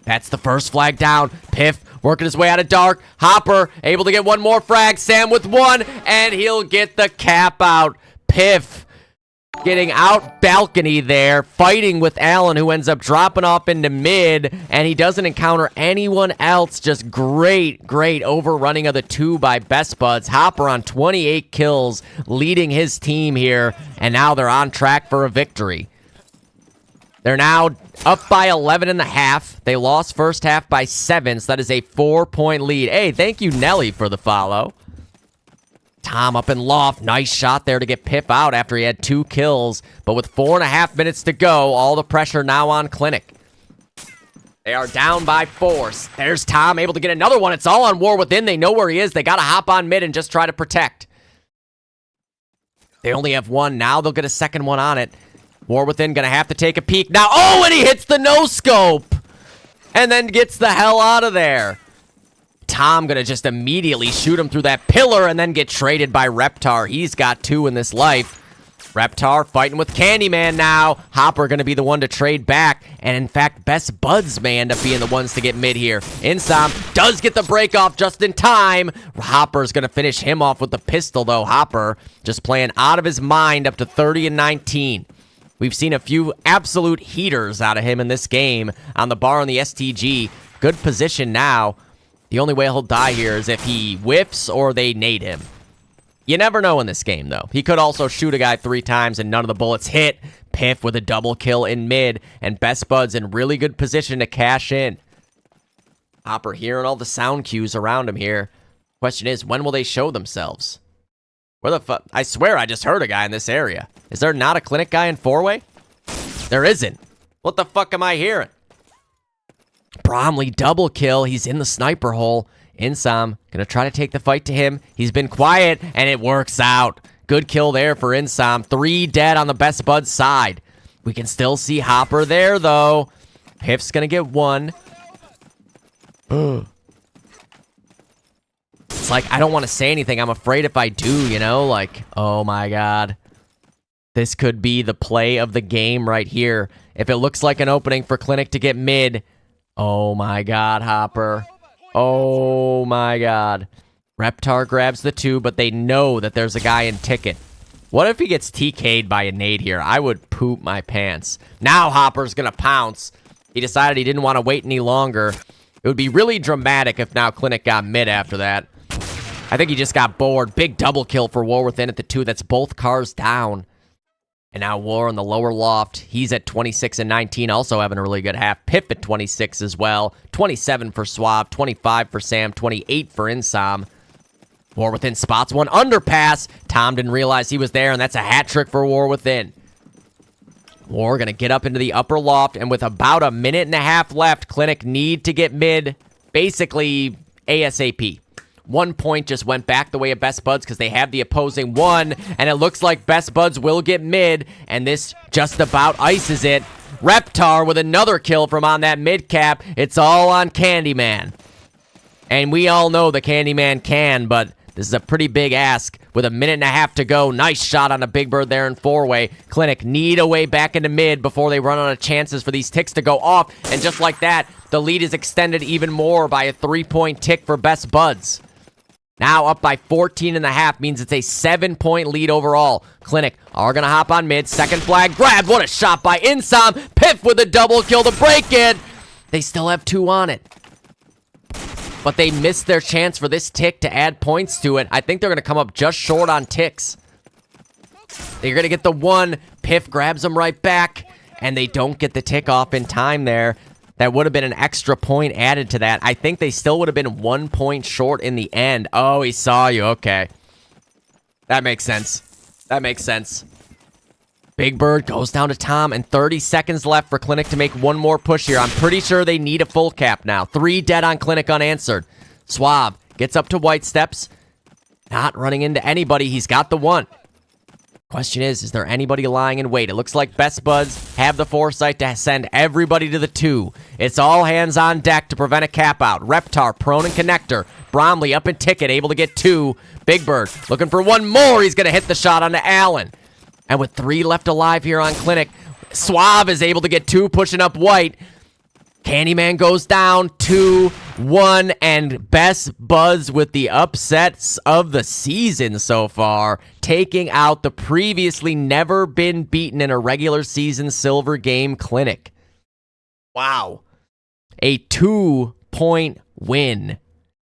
That's the first flag down. Piff working his way out of dark. Hopper able to get 1 more frag. Sam with 1, and he'll get the cap out. Piff getting out balcony there, fighting with Allen, who ends up dropping off into mid, and he doesn't encounter anyone else. Just great overrunning of the 2 by Bestbuds. Hopper on 28 kills, leading his team here, and now they're on track for a victory. They're now up by 11.5. They lost first half by 7, so that is a 4-point lead. Hey, thank you, Nelly, for the follow. Tom up in loft. Nice shot there to get Piff out after he had 2 kills. But with 4.5 minutes to go, all the pressure now on Clinic. They are down by 4. There's Tom able to get another one. It's all on War Within. They know where he is. They got to hop on mid and just try to protect. They only have 1 now. They'll get a second one on it. War Within going to have to take a peek now. Oh, and he hits the no-scope. And then gets the hell out of there. Tom going to just immediately shoot him through that pillar and then get traded by Reptar. He's got 2 in this life. Reptar fighting with Candyman now. Hopper going to be the one to trade back. And in fact, Bestbuds may end up being the ones to get mid here. Insom does get the break off just in time. Hopper's going to finish him off with the pistol, though. Hopper just playing out of his mind, up to 30 and 19. We've seen a few absolute heaters out of him in this game on the bar on the STG. Good position now. The only way he'll die here is if he whiffs or they nade him. You never know in this game, though. He could also shoot a guy 3 times and none of the bullets hit. Piff with a double kill in mid, and Bestbuds in really good position to cash in. Hopper hearing all the sound cues around him here. Question is, when will they show themselves? Where the fuck? I swear I just heard a guy in this area. Is there not a Clinic guy in 4-way? There isn't. What the fuck am I hearing? Bromley double kill. He's in the sniper hole. Insom gonna try to take the fight to him. He's been quiet, and it works out. Good kill there for Insom. 3 dead on the Bestbuds side. We can still see Hopper there, though. Piff's gonna get 1. It's like, I don't want to say anything. I'm afraid if I do, you know? Like, oh my god. This could be the play of the game right here. If it looks like an opening for Clinic to get mid... Oh my god, Hopper. Oh my god. Reptar grabs the 2, but they know that there's a guy in ticket. What if he gets TK'd by a nade here? I would poop my pants. Now Hopper's gonna pounce. He decided he didn't want to wait any longer. It would be really dramatic if now Clinic got mid after that. I think he just got bored. Big double kill for War Within at the 2. That's both cars down. And now War in the lower loft. He's at 26 and 19, also having a really good half. Piff at 26 as well. 27 for Suave, 25 for Sam, 28 for Insom. War Within spots 1 underpass. Tom didn't realize he was there, and that's a hat trick for War Within. War going to get up into the upper loft, and with about 1.5 minutes left, Clinic need to get mid, basically ASAP. 1 point just went back the way of Bestbuds because they have the opposing 1, and it looks like Bestbuds will get mid, and this just about ices it. Reptar with another kill from on that mid cap. It's all on Candyman. And we all know the Candyman can, but this is a pretty big ask with 1.5 minutes to go. Nice shot on a Big Bird there in 4-way. Clinic need a way back into mid before they run out of chances for these ticks to go off, and just like that, the lead is extended even more by a 3-point tick for Bestbuds. Now up by 14.5 means it's a 7-point lead overall. Clinic are going to hop on mid. Second flag grab. What a shot by Insom. Piff with a double kill to break it. They still have 2 on it. But they missed their chance for this tick to add points to it. I think they're going to come up just short on ticks. They're going to get the 1. Piff grabs them right back. And they don't get the tick off in time there. That would have been an extra point added to that. I think they still would have been 1 point short in the end. Oh, he saw you. Okay. That makes sense. That makes sense. Big Bird goes down to Tom, and 30 seconds left for Clinic to make 1 more push here. I'm pretty sure they need a full cap now. 3 dead on Clinic unanswered. Suave gets up to White Steps. Not running into anybody. He's got the 1. Question is there anybody lying in wait? It looks like Bestbuds have the foresight to send everybody to the 2. It's all hands on deck to prevent a cap out. Reptar prone and connector. Bromley up in ticket, able to get 2. Big Bird looking for 1 more. He's going to hit the shot onto Allen. And with 3 left alive here on Clinic, Suave is able to get 2, pushing up White. Candyman goes down. 2. 1 and Bestbuds with the upsets of the season so far, taking out the previously never been beaten in a regular season silver game clinic. Wow. A 2-point win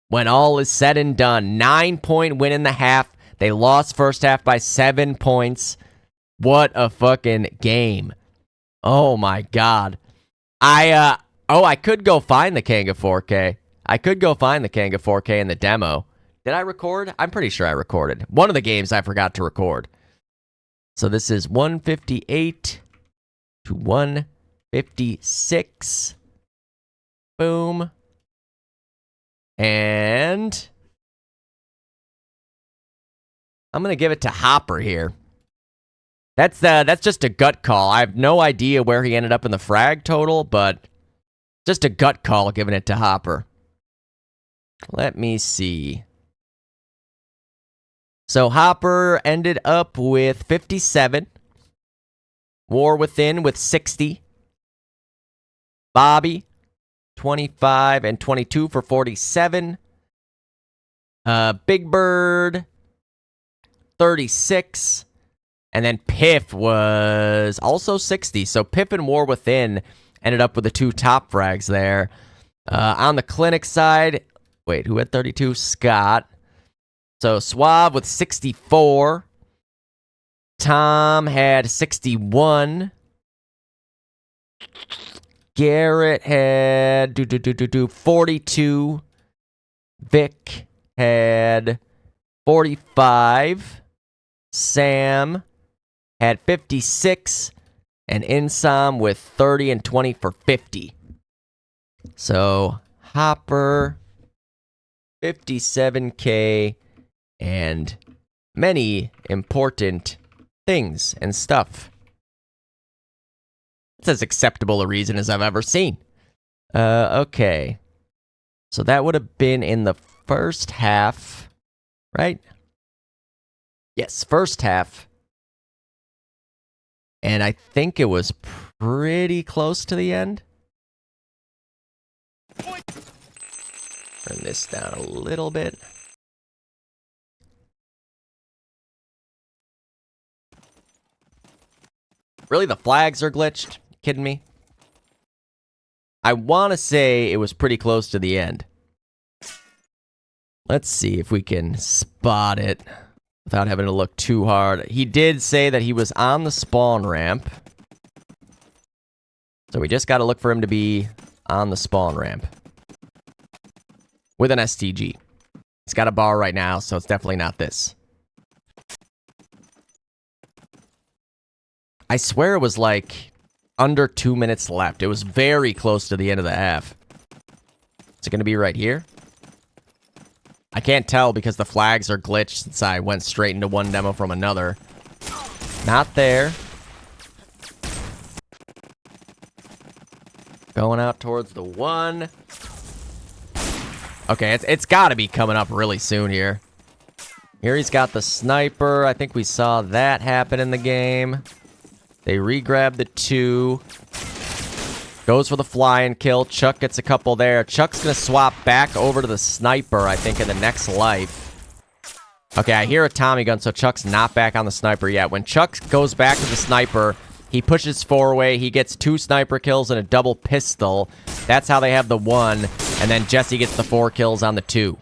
when all is said and done. 9-point win in the half. They lost first half by 7 points. What a fucking game. Oh my god. I could go find the Kanga 4K. I could go find the Kanga 4K in the demo. Did I record? I'm pretty sure I recorded. One of the games I forgot to record. So this is 158 to 156. Boom. And I'm going to give it to Hopper here. That's just a gut call. I have no idea where he ended up in the frag total, but just a gut call giving it to Hopper. Let me see. So Hopper ended up with 57. War Within with 60. Bobby, 25 and 22 for 47. Big Bird, 36. And then Piff was also 60. So Piff and War Within ended up with the 2 top frags there. On the clinic side, wait, who had 32? Scott. So Suave with 64. Tom had 61. Garrett had 42. Vic had 45. Sam had 56. And Insom with 30 and 20 for 50. So Hopper, 57K, and many important things and stuff. It's as acceptable a reason as I've ever seen. Okay. So that would have been in the first half, right? Yes, first half. And I think it was pretty close to the end. Turn this down a little bit. Really, the flags are glitched? Kidding me? I want to say it was pretty close to the end. Let's see if we can spot it without having to look too hard. He did say that he was on the spawn ramp. So we just got to look for him to be on the spawn ramp. With an STG. He's got a bar right now, so it's definitely not this. I swear it was like under 2 minutes left. It was very close to the end of the half. Is it going to be right here? I can't tell because the flags are glitched since I went straight into one demo from another. Not there. Going out towards the 1. Okay, it's got to be coming up really soon here. Here he's got the sniper. I think we saw that happen in the game. They re-grab the 2. Goes for the flying kill. Chuck gets a couple there. Chuck's going to swap back over to the sniper, I think, in the next life. Okay, I hear a Tommy gun, so Chuck's not back on the sniper yet. When Chuck goes back to the sniper, he pushes 4-way. He gets 2 sniper kills and a double pistol. That's how they have the 1. And then Jesse gets the 4 kills on the 2.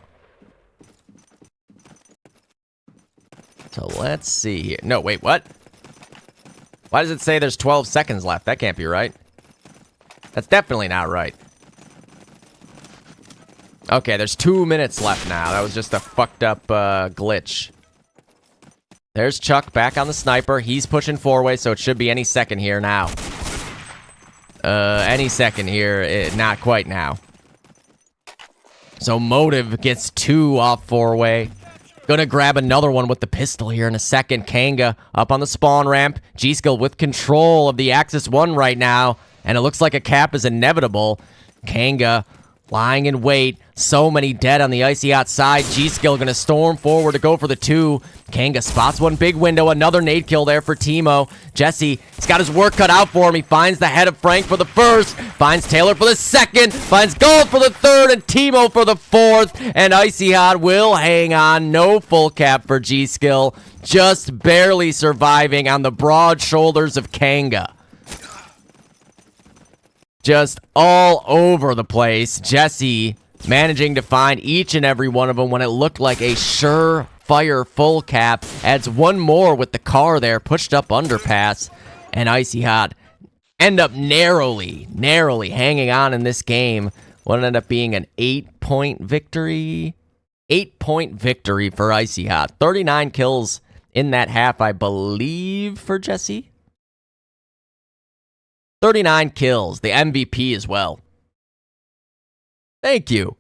So let's see here. No, wait, what? Why does it say there's 12 seconds left? That can't be right. That's definitely not right. Okay, there's 2 minutes left now. That was just a fucked up glitch. There's Chuck back on the sniper. He's pushing 4-way, so it should be any second here now. Any second here. Not quite now. So Motive gets 2 off 4-way. Gonna grab another one with the pistol here in a second. Kanga up on the spawn ramp. G-Skill with control of the Axis 1 right now. And it looks like a cap is inevitable. Kanga lying in wait. So many dead on the Icy Hot side. G-Skill gonna storm forward to go for the 2. Kanga spots one big window. Another nade kill there for Teemo. Jesse, he's got his work cut out for him. He finds the head of Frank for the first. Finds Taylor for the second. Finds Gold for the third. And Teemo for the fourth. And Icy Hot will hang on. No full cap for G-Skill. Just barely surviving on the broad shoulders of Kanga. Just all over the place. Jesse managing to find each and every one of them when it looked like a surefire full cap. Adds one more with the car there, pushed up underpass. And Icy Hot end up narrowly hanging on in this game. What ended up being an 8-point victory. 8-point victory for Icy Hot. 39 kills in that half, I believe, for Jesse. 39 kills, the MVP as well. Thank you.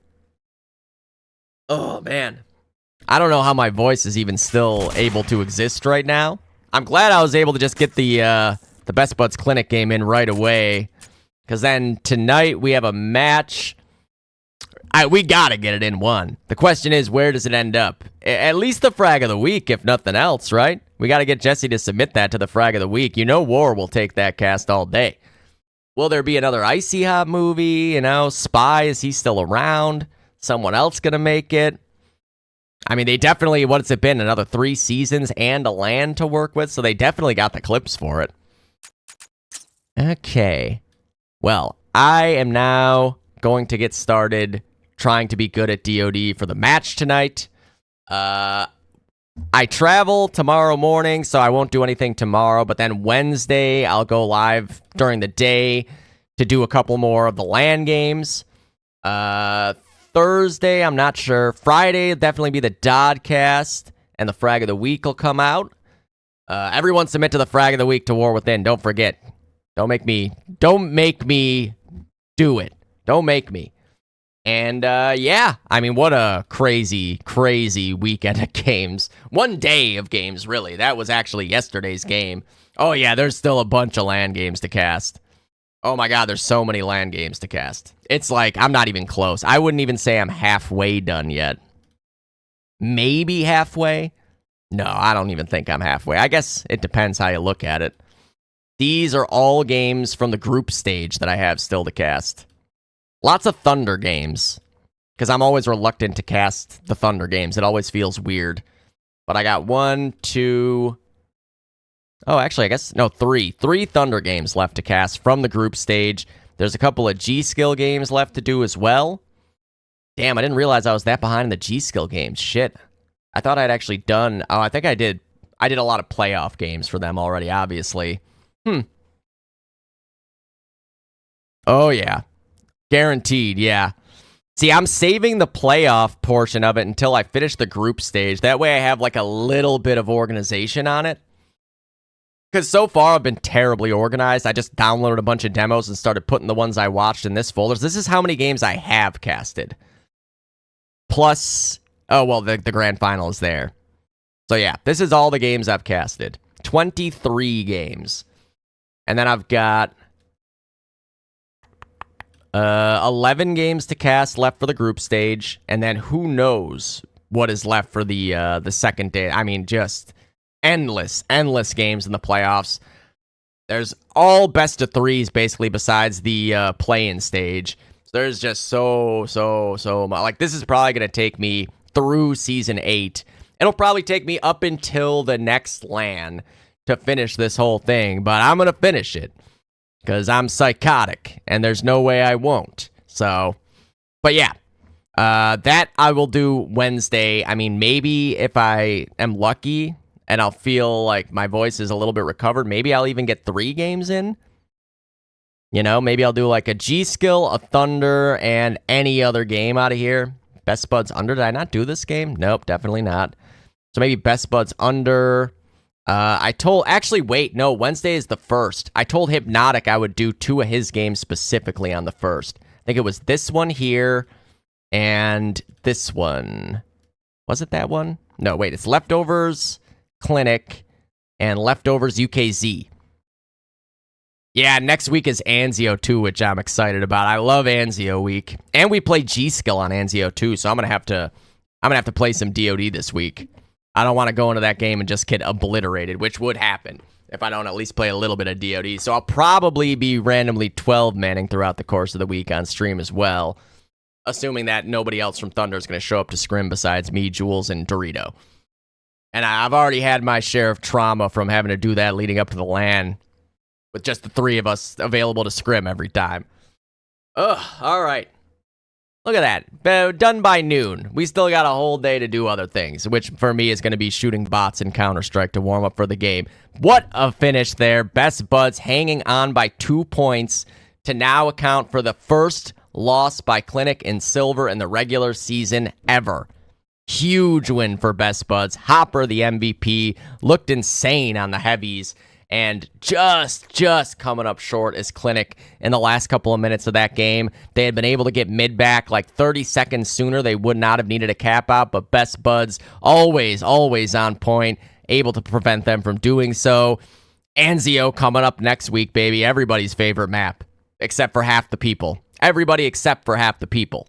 Oh, man. I don't know how my voice is even still able to exist right now. I'm glad I was able to just get the Bestbuds Clinic game in right away. Because then tonight we have a match. We gotta get it in one. The question is, where does it end up? At least the frag of the week, if nothing else, right? We gotta get Jesse to submit that to the frag of the week. You know War will take that cast all day. Will there be another Icy Hot movie? You know, Spy, is he still around? Someone else gonna make it? I mean, they definitely, what's it been? Another 3 seasons and a land to work with, so they definitely got the clips for it. Okay. Well, I am now going to get started trying to be good at DoD for the match tonight. I travel tomorrow morning, so I won't do anything tomorrow, but then Wednesday, I'll go live during the day to do a couple more of the LAN games. Thursday, I'm not sure. Friday will definitely be the Dodcast, and the Frag of the Week will come out. Everyone submit to the Frag of the Week to War Within. Don't forget. Don't make me do it. Don't make me. And, yeah, I mean, what a crazy, crazy weekend of games. One day of games, really. That was actually yesterday's game. Oh, yeah, there's still a bunch of LAN games to cast. Oh, my God, there's so many LAN games to cast. It's like, I'm not even close. I wouldn't even say I'm halfway done yet. Maybe halfway? No, I don't even think I'm halfway. I guess it depends how you look at it. These are all games from the group stage that I have still to cast. Lots of Thunder games, because I'm always reluctant to cast the Thunder games. It always feels weird. But I got 1, 2... Oh, actually, I guess... No, 3. 3 Thunder games left to cast from the group stage. There's a couple of G-Skill games left to do as well. Damn, I didn't realize I was that behind in the G-Skill games. Shit. I thought I'd actually done... Oh, I think I did. I did a lot of playoff games for them already, obviously. Oh, yeah. Guaranteed, yeah. See, I'm saving the playoff portion of it until I finish the group stage. That way I have like a little bit of organization on it. Because so far I've been terribly organized. I just downloaded a bunch of demos and started putting the ones I watched in this folder. This is how many games I have casted. Plus, oh, well, the grand final is there. So yeah, this is all the games I've casted. 23 games. And then I've got 11 games to cast left for the group stage, and then who knows what is left for the second day. I mean, just endless games in the playoffs. There's all best of threes, basically, besides the play-in stage. So there's just so much. Like, this is probably going to take me through Season 8. It'll probably take me up until the next LAN to finish this whole thing, but I'm going to finish it. Because I'm psychotic, and there's no way I won't. So, but yeah. That I will do Wednesday. I mean, maybe if I am lucky, and I'll feel like my voice is a little bit recovered, maybe I'll even get 3 games in. You know, maybe I'll do like a G-Skill, a Thunder, and any other game out of here. Bestbuds Under, did I not do this game? Nope, definitely not. So maybe Bestbuds Under... actually, wait, no, Wednesday is the 1st. I told Hypnotic I would do 2 of his games specifically on the 1st. I think it was this one here, and this one. Was it that one? No, wait, it's Leftovers Clinic, and Leftovers UKZ. Yeah, next week is Anzio 2, which I'm excited about. I love Anzio week. And we play G-Skill on Anzio 2, so I'm gonna have to play some DoD this week. I don't want to go into that game and just get obliterated, which would happen if I don't at least play a little bit of DoD. So I'll probably be randomly 12-manning throughout the course of the week on stream as well, assuming that nobody else from Thunder is going to show up to scrim besides me, Jules, and Dorito. And I've already had my share of trauma from having to do that leading up to the LAN with just the three of us available to scrim every time. Ugh, all right. Look at that. Done by noon. We still got a whole day to do other things, which for me is going to be shooting bots in Counter-Strike to warm up for the game. What a finish there. Bestbuds hanging on by 2 points to now account for the first loss by Clinic in silver in the regular season ever. Huge win for Bestbuds. Hopper, the MVP, looked insane on the heavies. And just coming up short is Clinic in the last couple of minutes of that game. They had been able to get mid back like 30 seconds sooner. They would not have needed a cap out, but Bestbuds always on point, able to prevent them from doing so. Anzio coming up next week, baby. Everybody's favorite map, except for half the people. Everybody except for half the people.